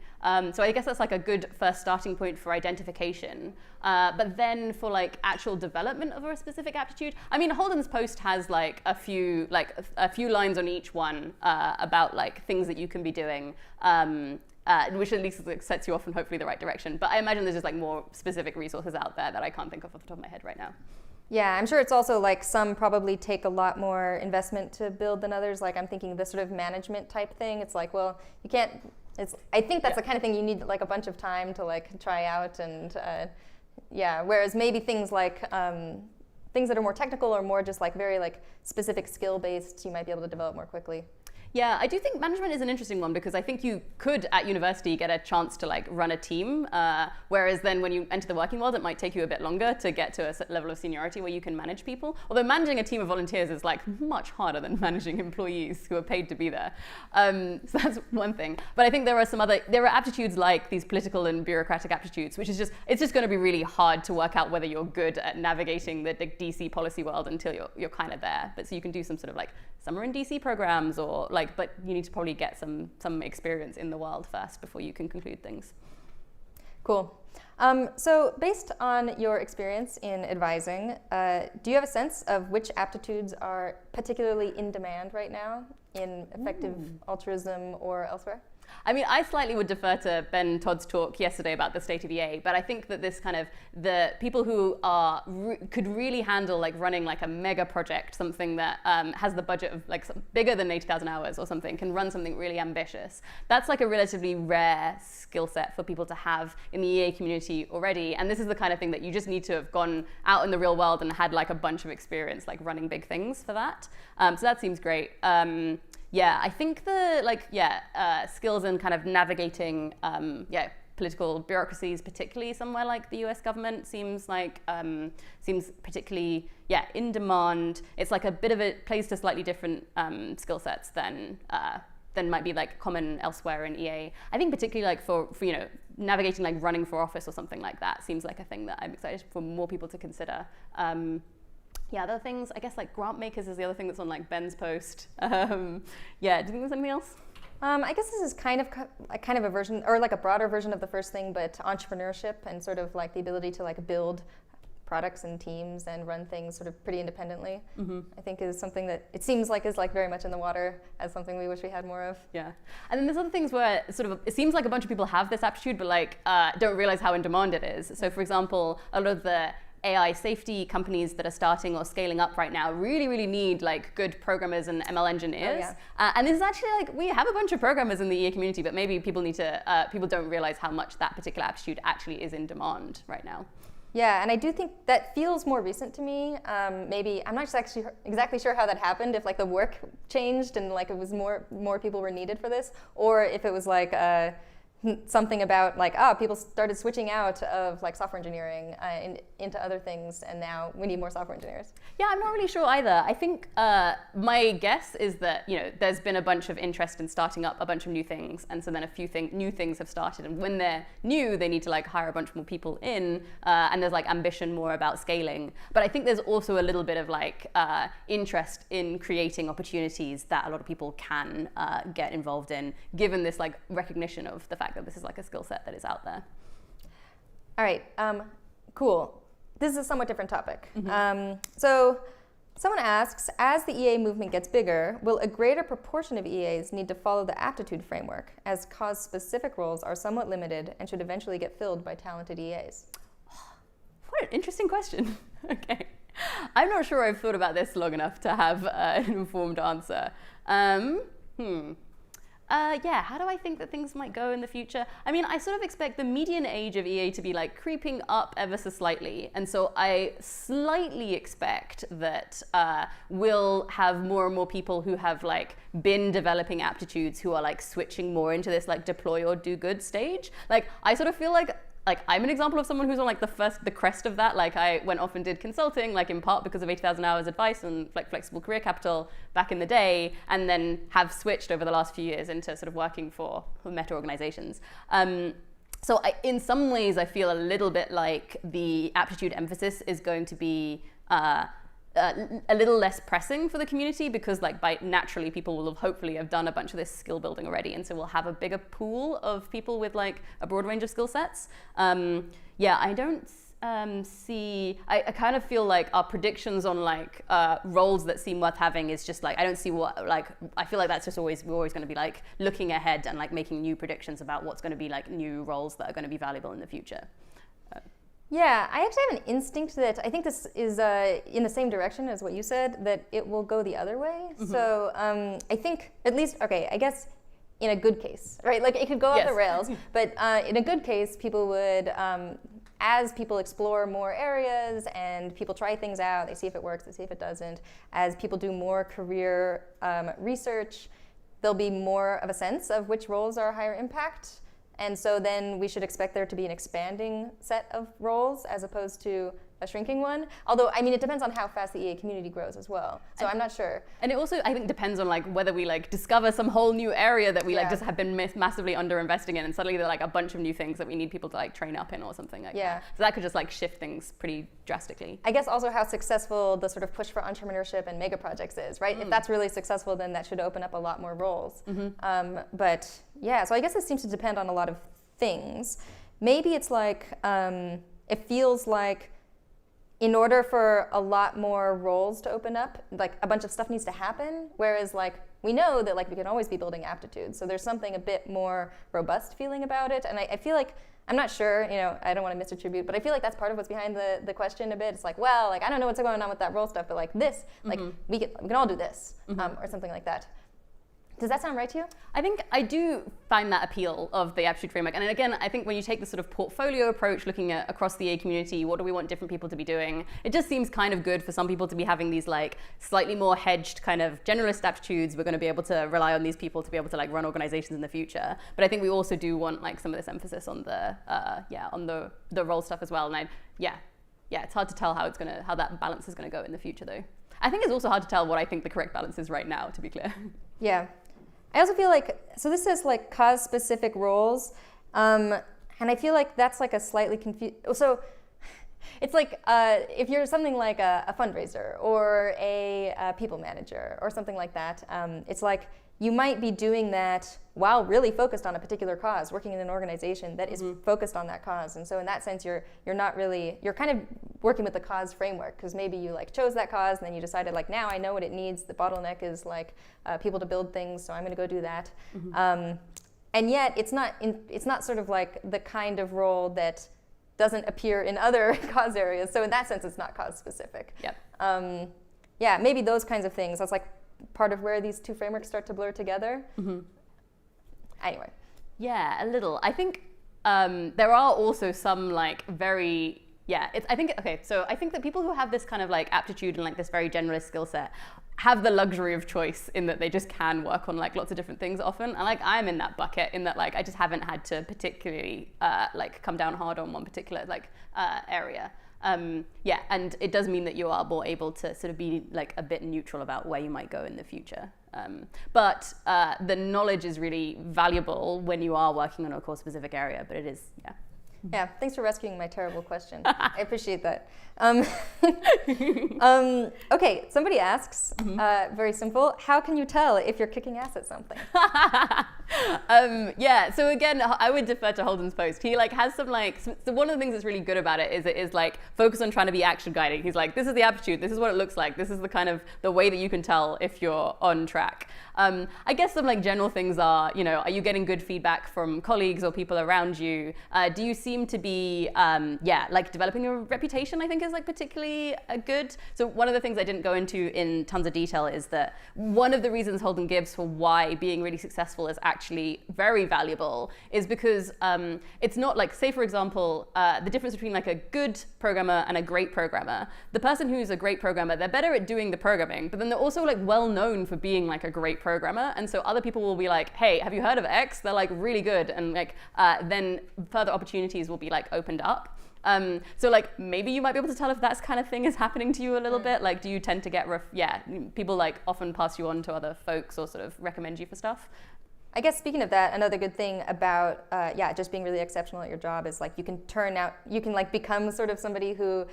B: So I guess that's like a good first starting point for identification. But then for like actual development of a specific aptitude, I mean, Holden's post has like a few lines on each one about like things that you can be doing, which at least like, sets you off in hopefully the right direction. But I imagine there's just like more specific resources out there that I can't think of off the top of my head right now.
A: Yeah, I'm sure it's also like some probably take a lot more investment to build than others. Like I'm thinking this sort of management type thing. It's like, well, you can't. I think that's the kind of thing you need like a bunch of time to like try out and whereas maybe things like things that are more technical or more just like very like specific skill based, you might be able to develop more quickly.
B: Yeah, I do think management is an interesting one because I think you could at university get a chance to like run a team, whereas then when you enter the working world, it might take you a bit longer to get to a certain level of seniority where you can manage people. Although managing a team of volunteers is like much harder than managing employees who are paid to be there. So that's one thing. But I think there are aptitudes like these political and bureaucratic aptitudes, which is it's just going to be really hard to work out whether you're good at navigating the DC policy world until you're kind of there. But so you can do some sort of like summer in DC programs or like, but you need to probably get some experience in the world first before you can conclude things.
A: Cool. So based on your experience in advising, do you have a sense of which aptitudes are particularly in demand right now in effective altruism or elsewhere?
B: I mean, I slightly would defer to Ben Todd's talk yesterday about the state of EA, but I think that this kind of, the people who could really handle like running like a mega project, something that has the budget of like bigger than 80,000 hours or something, can run something really ambitious. That's like a relatively rare skill set for people to have in the EA community already. And this is the kind of thing that you just need to have gone out in the real world and had like a bunch of experience like running big things for that. So that seems great. Yeah, I think the skills in kind of navigating political bureaucracies, particularly somewhere like the US government, seems particularly in demand. It's like a bit of a plays to slightly different skill sets than might be like common elsewhere in EA. I think particularly like for navigating like running for office or something like that seems like a thing that I'm excited for more people to consider. Other things, I guess like grant makers is the other thing that's on like Ben's post. Do you think there's anything else?
A: I guess this is kind of a version, or like a broader version of the first thing, but entrepreneurship and sort of like the ability to like build products and teams and run things sort of pretty independently. I think is something that it seems like is like very much in the water as something we wish we had more of. Yeah,
B: and then there's other things where sort of it seems like a bunch of people have this aptitude, but like don't realize how in demand it is. So for example, a lot of the AI safety companies that are starting or scaling up right now really need like good programmers and ML engineers. And this is actually like, we have a bunch of programmers in the EA community, but maybe people don't realize how much that particular aptitude actually is in demand right now.
A: Yeah, and I do think that feels more recent to me. Maybe, I'm not actually exactly sure how that happened, if like the work changed and like it was more people were needed for this, or if it was like something about like, people started switching out of like software engineering into other things, and now we need more software engineers.
B: Yeah, I'm not really sure either. I think my guess is that, you know, there's been a bunch of interest in starting up a bunch of new things, and so then a few new things have started, and when they're new, they need to like hire a bunch more people in, and there's like ambition more about scaling. But I think there's also a little bit of like interest in creating opportunities that a lot of people can get involved in, given this like recognition of the fact that this is like a skill set that is out there.
A: All right, cool. This is a somewhat different topic. So someone asks, as the EA movement gets bigger, will a greater proportion of EAs need to follow the Aptitude framework, as cause-specific roles are somewhat limited and should eventually get filled by talented EAs?
B: What an interesting question. Okay. I'm not sure I've thought about this long enough to have an informed answer. Yeah, how do I think that things might go in the future? I mean, I sort of expect the median age of EA to be like creeping up ever so slightly. And so I slightly expect that we'll have more and more people who have like been developing aptitudes who are like switching more into this like deploy or do good stage. Like, I sort of feel like I'm an example of someone who's on like the crest of that. Like, I went off and did consulting, like in part because of 80,000 hours advice and like flexible career capital back in the day, and then have switched over the last few years into sort of working for meta organizations. So in some ways, I feel a little bit like the aptitude emphasis is going to be a little less pressing for the community, because like naturally people will have hopefully have done a bunch of this skill building already, and so we'll have a bigger pool of people with like a broad range of skill sets. Yeah, I don't see, I kind of feel like our predictions on like roles that seem worth having is just like, I don't see what, like, I feel like that's just we're always going to be like looking ahead and like making new predictions about what's going to be like new roles that are going to be valuable in the future.
A: Yeah, I actually have an instinct that I think this is in the same direction as what you said, that it will go the other way. So I think at least, okay, I guess in a good case, right? Like it could go off the rails, but in a good case, people would, as people explore more areas and people try things out, they see if it works, they see if it doesn't. As people do more career research, there'll be more of a sense of which roles are higher impact. And so then we should expect there to be an expanding set of roles as opposed to a shrinking one. Although, I mean, it depends on how fast the EA community grows as well. So I'm not sure. And
B: it also, I think, depends on like whether we like discover some whole new area that we like just have been massively underinvesting in, and suddenly there are like a bunch of new things that we need people to like train up in or something like that. So that could just like shift things pretty drastically.
A: I guess also how successful the sort of push for entrepreneurship and mega projects is, right? If that's really successful, then that should open up a lot more roles. But yeah, so I guess it seems to depend on a lot of things. Maybe it's like, it feels like in order for a lot more roles to open up, like a bunch of stuff needs to happen, whereas like we know that like we can always be building aptitudes, so there's something a bit more robust feeling about it. And I feel like, I'm not sure, you know, I don't want to misattribute, but I feel like that's part of what's behind the question a bit. It's like, well, like I don't know what's going on with that role stuff, but like this, like we can all do this, or something like that. Does that sound right to you?
B: I think I do find that appeal of the Aptitude framework. And again, I think when you take the sort of portfolio approach, looking at across the EA community, what do we want different people to be doing? It just seems kind of good for some people to be having these like slightly more hedged kind of generalist aptitudes. We're going to be able to rely on these people to be able to like run organizations in the future. But I think we also do want like some of this emphasis on the role stuff as well. And it's hard to tell how that balance is going to go in the future though. I think it's also hard to tell what I think the correct balance is right now, to be clear.
A: Yeah. I also feel like, so this says like cause-specific roles, and I feel like that's like a slightly confused, so it's like if you're something like a fundraiser or a people manager or something like that, it's like you might be doing that while really focused on a particular cause, working in an organization that is focused on that cause. And so in that sense, you're not really, you're kind of working with the cause framework, because maybe you like chose that cause and then you decided like, now I know what it needs. The bottleneck is like people to build things, so I'm going to go do that. And yet it's not sort of like the kind of role that doesn't appear in other cause areas. So in that sense, it's not cause specific. Yeah, maybe those kinds of things. That's like part of where these two frameworks start to blur together. Anyway.
B: Yeah, a little. I think there are also some like very, I think that people who have this kind of like aptitude and like this very generalist skill set have the luxury of choice in that they just can work on like lots of different things often. And like I'm in that bucket in that like I just haven't had to particularly like come down hard on one particular like area. Yeah, and it does mean that you are more able to sort of be like a bit neutral about where you might go in the future. But the knowledge is really valuable when you are working on a core specific area, but it is, yeah.
A: Yeah, thanks for rescuing my terrible question. I appreciate that. Okay, somebody asks, very simple, how can you tell if you're kicking ass at something?
B: Yeah, so again, I would defer to Holden's post. He like has some like, so one of the things that's really good about it is like focus on trying to be action guiding. He's like, this is the aptitude, this is what it looks like, this is the kind of the way that you can tell if you're on track. I guess some like general things are, you know, are you getting good feedback from colleagues or people around you? Do you seem to be, yeah, like developing a reputation, I think is like particularly good. So one of the things I didn't go into in tons of detail is that one of the reasons Holden gives for why being really successful is actually very valuable is because it's not like, say for example, the difference between like a good programmer and a great programmer. The person who's a great programmer, they're better at doing the programming, but then they're also like well known for being like a great programmer. And so other people will be like, hey, have you heard of X? They're like really good. And like then further opportunities will be like opened up. So like maybe you might be able to tell if that kind of thing is happening to you a little bit. Like do you tend to get, people like often pass you on to other folks or sort of recommend you for stuff?
A: I guess speaking of that, another good thing about just being really exceptional at your job is like you can like become sort of somebody who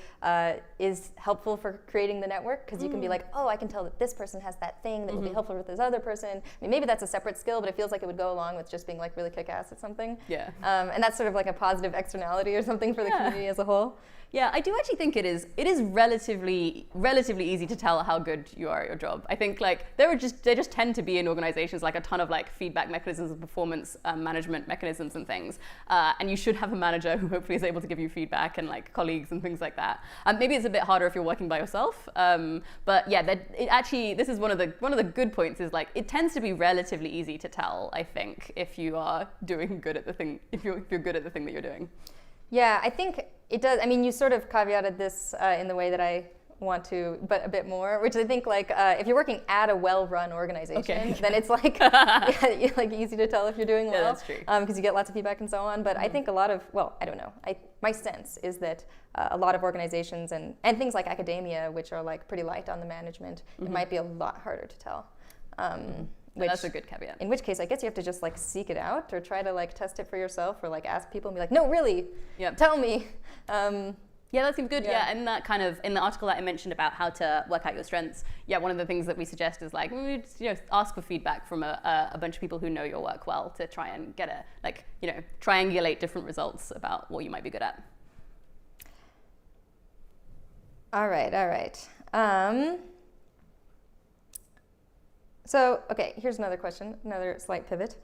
A: is helpful for creating the network, because you can be like, oh, I can tell that this person has that thing that will be helpful with this other person. I mean, maybe that's a separate skill, but it feels like it would go along with just being like really kick-ass at something.
B: Yeah.
A: And that's sort of like a positive externality or something for the community as a whole.
B: Yeah, I do actually think it is relatively easy to tell how good you are at your job. I think like there just tend to be in organizations like a ton of like feedback mechanisms and performance management mechanisms and things. And you should have a manager who hopefully is able to give you feedback, and like colleagues and things like that. Maybe it's a bit harder if you're working by yourself. But yeah, this is one of the good points is like it tends to be relatively easy to tell, I think, if you are doing good at the thing, if you're good at the thing that you're doing.
A: Yeah, I think it does. I mean, you sort of caveated this in the way that I want to, but a bit more, which I think like if you're working at a well-run organization, then it's like like easy to tell if you're doing well.
B: Yeah, that's true.
A: Because you get lots of feedback and so on. But I think a lot of, well, I don't know. My sense is that a lot of organizations and things like academia, which are like pretty light on the management, it might be a lot harder to tell.
B: That's a good caveat.
A: In which case, I guess you have to just like seek it out or try to like test it for yourself, or like ask people and be like, no, really, tell me.
B: Yeah, that seems good. Yeah, and that kind of in the article that I mentioned about how to work out your strengths. Yeah, one of the things that we suggest is like ask for feedback from a bunch of people who know your work well to try and get triangulate different results about what you might be good at.
A: All right. So, okay, here's another question, another slight pivot.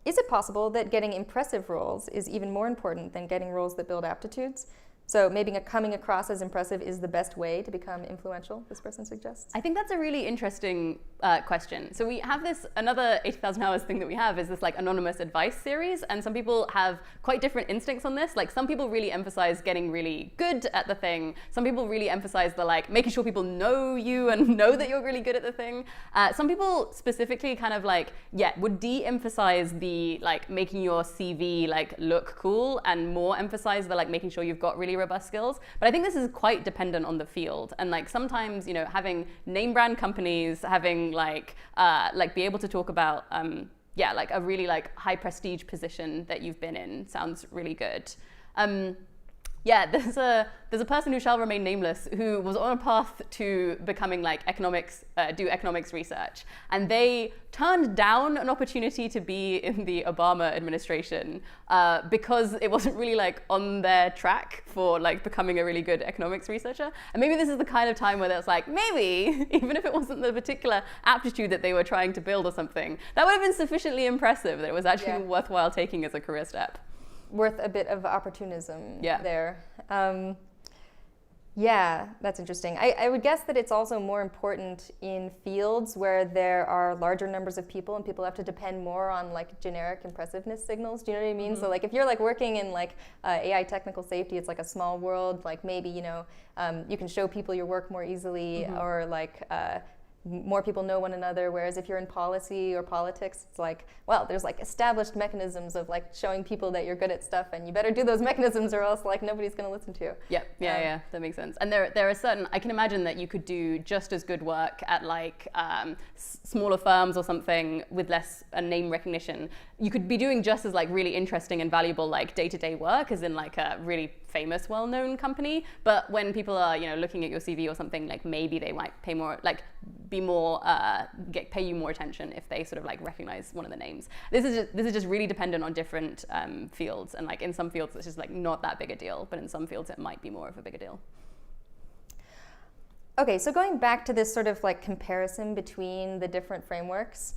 A: Is it possible that getting impressive roles is even more important than getting roles that build aptitudes? So maybe coming across as impressive is the best way to become influential, this person suggests?
B: I think that's a really interesting question. So we have this, another 80,000 hours thing that we have is this like anonymous advice series, and some people have quite different instincts on this. Like some people really emphasize getting really good at the thing. Some people really emphasize the like making sure people know you and know that you're really good at the thing. Some people specifically kind of like, would de-emphasize the like making your CV like look cool and more emphasize the like making sure you've got really robust skills. But I think this is quite dependent on the field, and like sometimes having name brand companies, having like be able to talk about like a really like high prestige position that you've been in sounds really good. There's a person who shall remain nameless who was on a path to becoming like do economics research, and they turned down an opportunity to be in the Obama administration because it wasn't really like on their track for like becoming a really good economics researcher. And maybe this is the kind of time where it's like, maybe even if it wasn't the particular aptitude that they were trying to build or something, that would have been sufficiently impressive that it was actually worthwhile taking as a career step.
A: Worth a bit of opportunism there. That's interesting. I would guess that it's also more important in fields where there are larger numbers of people and people have to depend more on like generic impressiveness signals. Do you know what I mean? So like if you're like working in like AI technical safety, it's like a small world. Like maybe you can show people your work more easily, or like more people know one another, whereas if you're in policy or politics, it's like, well, there's like established mechanisms of like showing people that you're good at stuff, and you better do those mechanisms or else like nobody's going to listen to you.
B: Yeah, that makes sense. And there are certain, I can imagine that you could do just as good work at like smaller firms or something with less name recognition. You could be doing just as like really interesting and valuable like day-to-day work as in like a really famous, well-known company. But when people are, you know, looking at your CV or something, like maybe they might pay more, like be more, pay you more attention if they sort of like recognize one of the names. This is just really dependent on different fields, and like in some fields it's just like not that big a deal, but in some fields it might be more of a bigger deal.
A: Okay, so going back to this sort of like comparison between the different frameworks,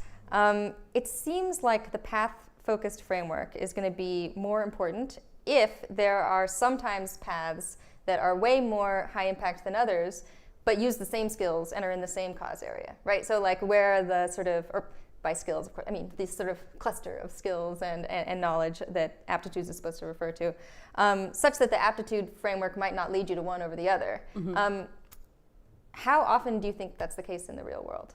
A: it seems like the path-focused framework is going to be more important if there are sometimes paths that are way more high impact than others, but use the same skills and are in the same cause area, right? So like where the sort of, or by skills, of course, I mean this sort of cluster of skills and knowledge that Aptitudes is supposed to refer to, such that the aptitude framework might not lead you to one over the other. Mm-hmm. How often do you think that's the case in the real world?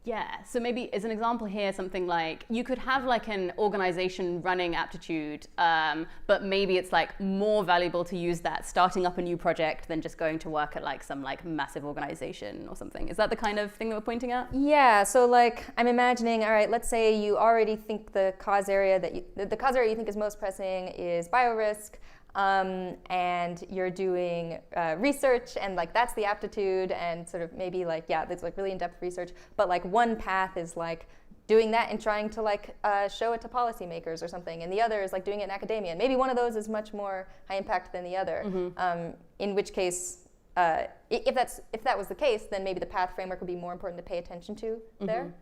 B: Yeah, so maybe as an example here, something like you could have like an organization running Aptitude, but maybe it's like more valuable to use that starting up a new project than just going to work at like some like massive organization or something. Is that the kind of thing that we're pointing at?
A: Yeah, so like I'm imagining, all right, let's say you already think the cause area you think is most pressing is biorisk. And you're doing research, and like that's the aptitude, and sort of maybe like, yeah, there's like really in-depth research, but like one path is like doing that and trying to like show it to policymakers or something, and the other is like doing it in academia, and maybe one of those is much more high impact than the other. Mm-hmm. In which case, if that was the case, then maybe the path framework would be more important to pay attention to. Mm-hmm. There.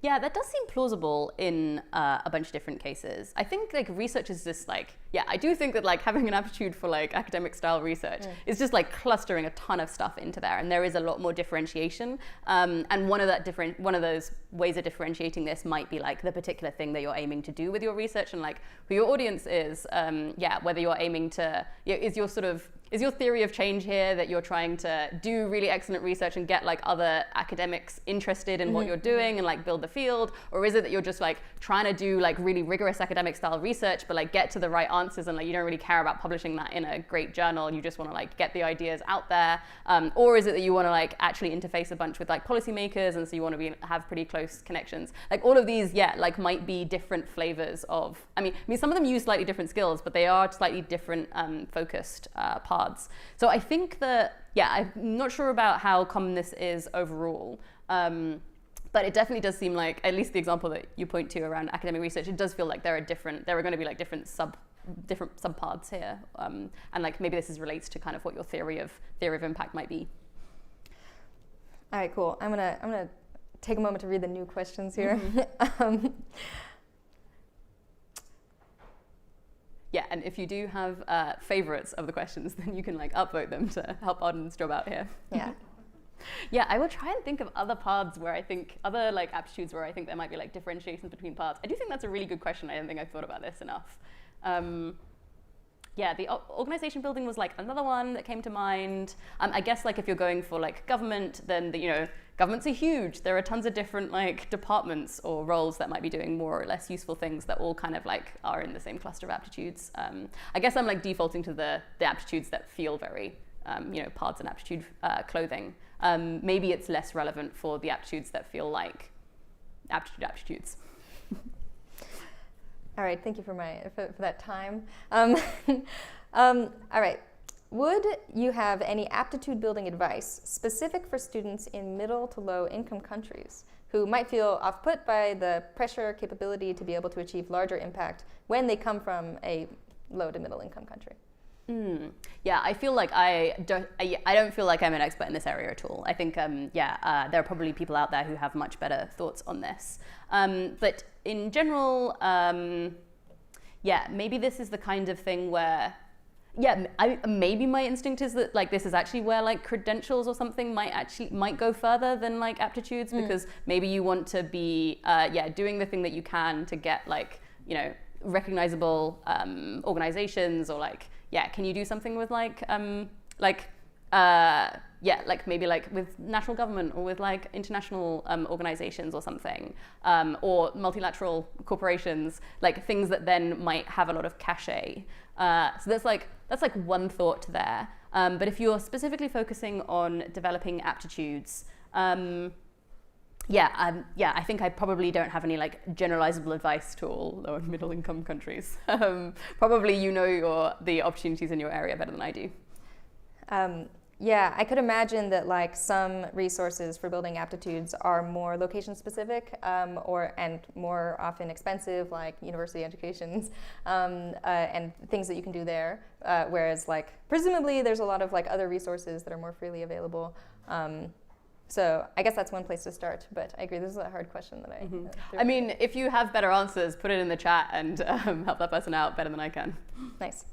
B: Yeah, that does seem plausible in a bunch of different cases. I think like research is just like, yeah, I do think that like having an aptitude for like academic style research is just like clustering a ton of stuff into there, and there is a lot more differentiation. And one of those ways of differentiating this might be like the particular thing that you're aiming to do with your research, and like who your audience is. Whether you're aiming to, is your theory of change here that you're trying to do really excellent research and get like other academics interested in what you're doing and like build the field? Or is it that you're just like trying to do like really rigorous academic style research, but like get to the right answers, and like you don't really care about publishing that in a great journal, you just want to like get the ideas out there? Or is it that you want to like actually interface a bunch with like policymakers, and so you want to have pretty close connections? Like all of these, like might be different flavors of, I mean some of them use slightly different skills, but they are slightly different focused paths. So I think that, I'm not sure about how common this is overall, but it definitely does seem like, at least the example that you point to around academic research, it does feel like there are going to be like different subpaths here, and like maybe this relates to kind of what your theory of impact might be.
A: All right, cool. I'm gonna take a moment to read the new questions here. Mm-hmm.
B: Yeah, and if you do have favorites of the questions, then you can like upvote them to help Arden's job out here. Yeah. Yeah, I will try and think of other paths where I think, other like aptitudes where I think there might be like differentiations between paths. I do think that's a really good question. I don't think I've thought about this enough. The organization building was like another one that came to mind. I guess like if you're going for like government, then governments are huge. There are tons of different like departments or roles that might be doing more or less useful things that all kind of like are in the same cluster of aptitudes. I guess I'm like defaulting to the aptitudes that feel very, paths and aptitude clothing. Maybe it's less relevant for the aptitudes that feel like aptitudes.
A: All right, thank you for that time. All right, would you have any aptitude building advice specific for students in middle to low income countries who might feel off-put by the pressure capability to be able to achieve larger impact when they come from a low to middle income country?
B: Yeah, I feel like I don't feel like I'm an expert in this area at all. I think, there are probably people out there who have much better thoughts on this. But in general, maybe this is the kind of thing where, maybe my instinct is that like this is actually where like credentials or something might go further than like aptitudes, because maybe you want to be, doing the thing that you can to get like, recognizable organizations, or like, can you do something with like like maybe like with national government or with like international organizations or something, or multilateral corporations, like things that then might have a lot of cachet. So that's like one thought there. But if you're specifically focusing on developing aptitudes, I think I probably don't have any like generalizable advice to all low and middle income countries. Probably the opportunities in your area better than I do.
A: Yeah, I could imagine that like some resources for building aptitudes are more location specific, and more often expensive, like university educations, and things that you can do there. Whereas like presumably there's a lot of like other resources that are more freely available. So I guess that's one place to start, but I agree, this is a hard question that I
B: I mean, if you have better answers, put it in the chat and help that person out better than I can.
A: Nice.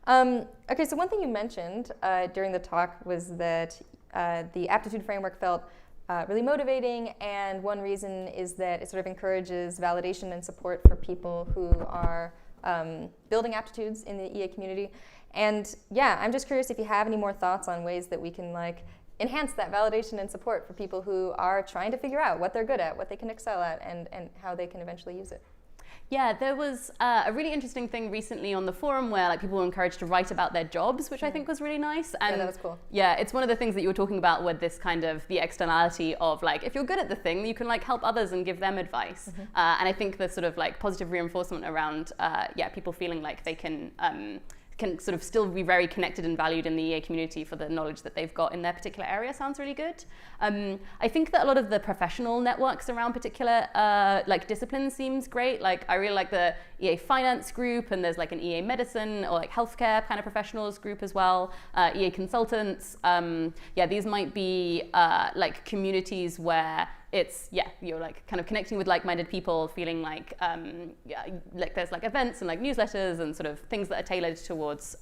A: Okay, so one thing you mentioned during the talk was that the aptitude framework felt really motivating, and one reason is that it sort of encourages validation and support for people who are building aptitudes in the EA community. And yeah, I'm just curious if you have any more thoughts on ways that we can like enhance that validation and support for people who are trying to figure out what they're good at, what they can excel at, and how they can eventually use it.
B: Yeah, there was a really interesting thing recently on the forum where like people were encouraged to write about their jobs, which I think was really nice. And
A: yeah, that was cool.
B: Yeah, it's one of the things that you were talking about with this kind of the externality of like, if you're good at the thing, you can like help others and give them advice. And I think the sort of like positive reinforcement around, people feeling like they can sort of still be very connected and valued in the EA community for the knowledge that they've got in their particular area sounds really good. I think that a lot of the professional networks around particular like disciplines seems great. Like I really like the EA finance group, and there's like an EA medicine or like healthcare kind of professionals group as well. EA consultants. These might be like communities where it's, you're like kind of connecting with like-minded people, feeling like like there's like events and like newsletters and sort of things that are tailored towards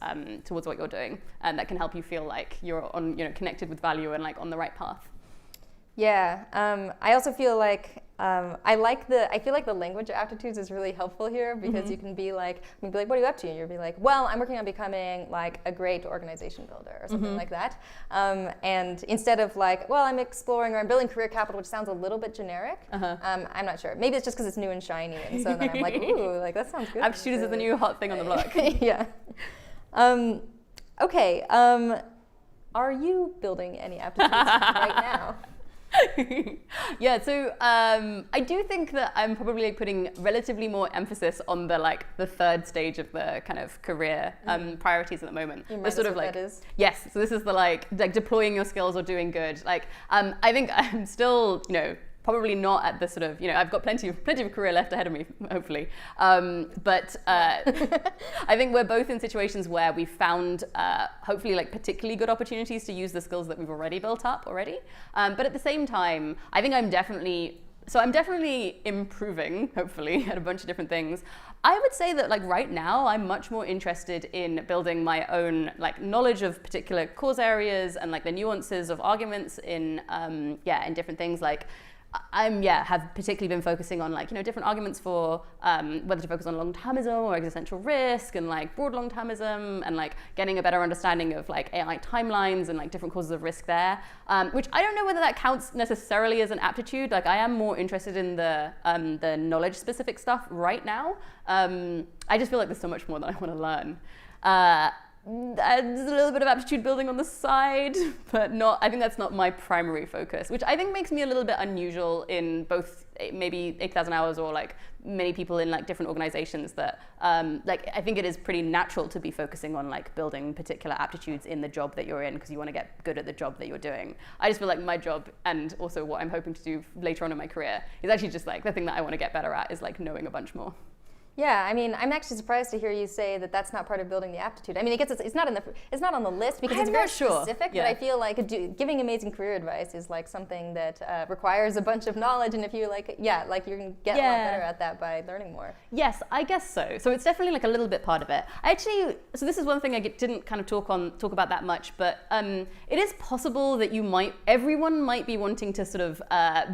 B: what you're doing, and that can help you feel like you're on, connected with value and like on the right path.
A: Yeah, I also feel like I feel like the language of aptitudes is really helpful here, because you can be like, what are you up to? And you'll be like, well, I'm working on becoming like a great organization builder or something like that. And instead of like, well, I'm exploring or I'm building career capital, which sounds a little bit generic. I'm not sure. Maybe it's just because it's new and shiny, and so then I'm like, ooh, like that sounds good.
B: Aptitudes is the new hot thing on the block.
A: Yeah. Okay. Are you building any aptitudes right now?
B: Yeah, so I do think that I'm probably putting relatively more emphasis on the third stage of the kind of career priorities at the moment.
A: The sort of like that is?
B: Yes, so this is the like deploying your skills or doing good. Like I think I'm still probably not at the sort of, I've got plenty of career left ahead of me, hopefully. But I think we're both in situations where we've found, hopefully, like particularly good opportunities to use the skills that we've already built up already. But at the same time, I think I'm definitely improving, hopefully, at a bunch of different things. I would say that like right now, I'm much more interested in building my own like knowledge of particular cause areas and like the nuances of arguments in different things. Like have particularly been focusing on like, different arguments for whether to focus on long-termism or existential risk and like broad long-termism, and like getting a better understanding of like AI timelines and like different causes of risk there, which I don't know whether that counts necessarily as an aptitude. Like I am more interested in the knowledge specific stuff right now. I just feel like there's so much more that I want to learn. There's a little bit of aptitude building on the side, but I think that's not my primary focus, which I think makes me a little bit unusual in both maybe 8,000 hours or like many people in like different organizations that like I think it is pretty natural to be focusing on like building particular aptitudes in the job that you're in because you want to get good at the job that you're doing. I just feel like my job, and also what I'm hoping to do later on in my career, is actually just like the thing that I want to get better at is like knowing a bunch more.
A: Yeah, I mean, I'm actually surprised to hear you say that that's not part of building the aptitude. I mean, it's not on the list because it's very specific.
B: Yeah.
A: But I feel like giving amazing career advice is like something that requires a bunch of knowledge, and if you like you can get a lot better at that by learning more.
B: Yes, I guess so. So it's definitely like a little bit part of it. So this is one thing I didn't kind of talk about that much, but it is possible that everyone might be wanting to sort of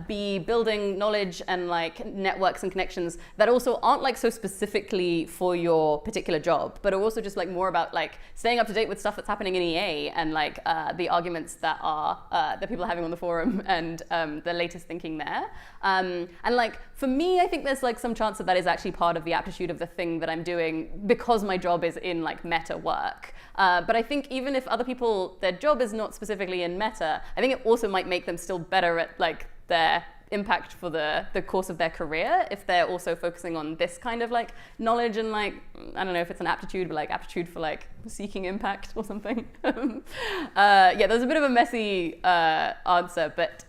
B: be building knowledge and like networks and connections that also aren't like so specific specifically for your particular job, but are also just like more about like staying up to date with stuff that's happening in EA and like the arguments that are that people are having on the forum and the latest thinking there. And like for me, I think there's like some chance that is actually part of the aptitude of the thing that I'm doing because my job is in like meta work. But I think even if other people, their job is not specifically in meta, I think it also might make them still better at like their impact for the course of their career if they're also focusing on this kind of like knowledge and like, I don't know if it's an aptitude, but like aptitude for like seeking impact or something. Yeah, that was a bit of a messy answer, but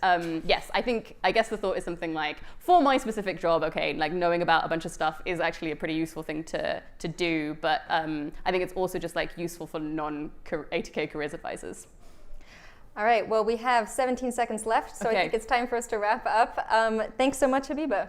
B: yes, I guess the thought is something like, for my specific job, okay, like knowing about a bunch of stuff is actually a pretty useful thing to do, but I think it's also just like useful for non-80K careers advisors.
A: All right, well, we have 17 seconds left, so
B: Okay.
A: I think it's time for us to wrap up. Thanks so much, Habiba.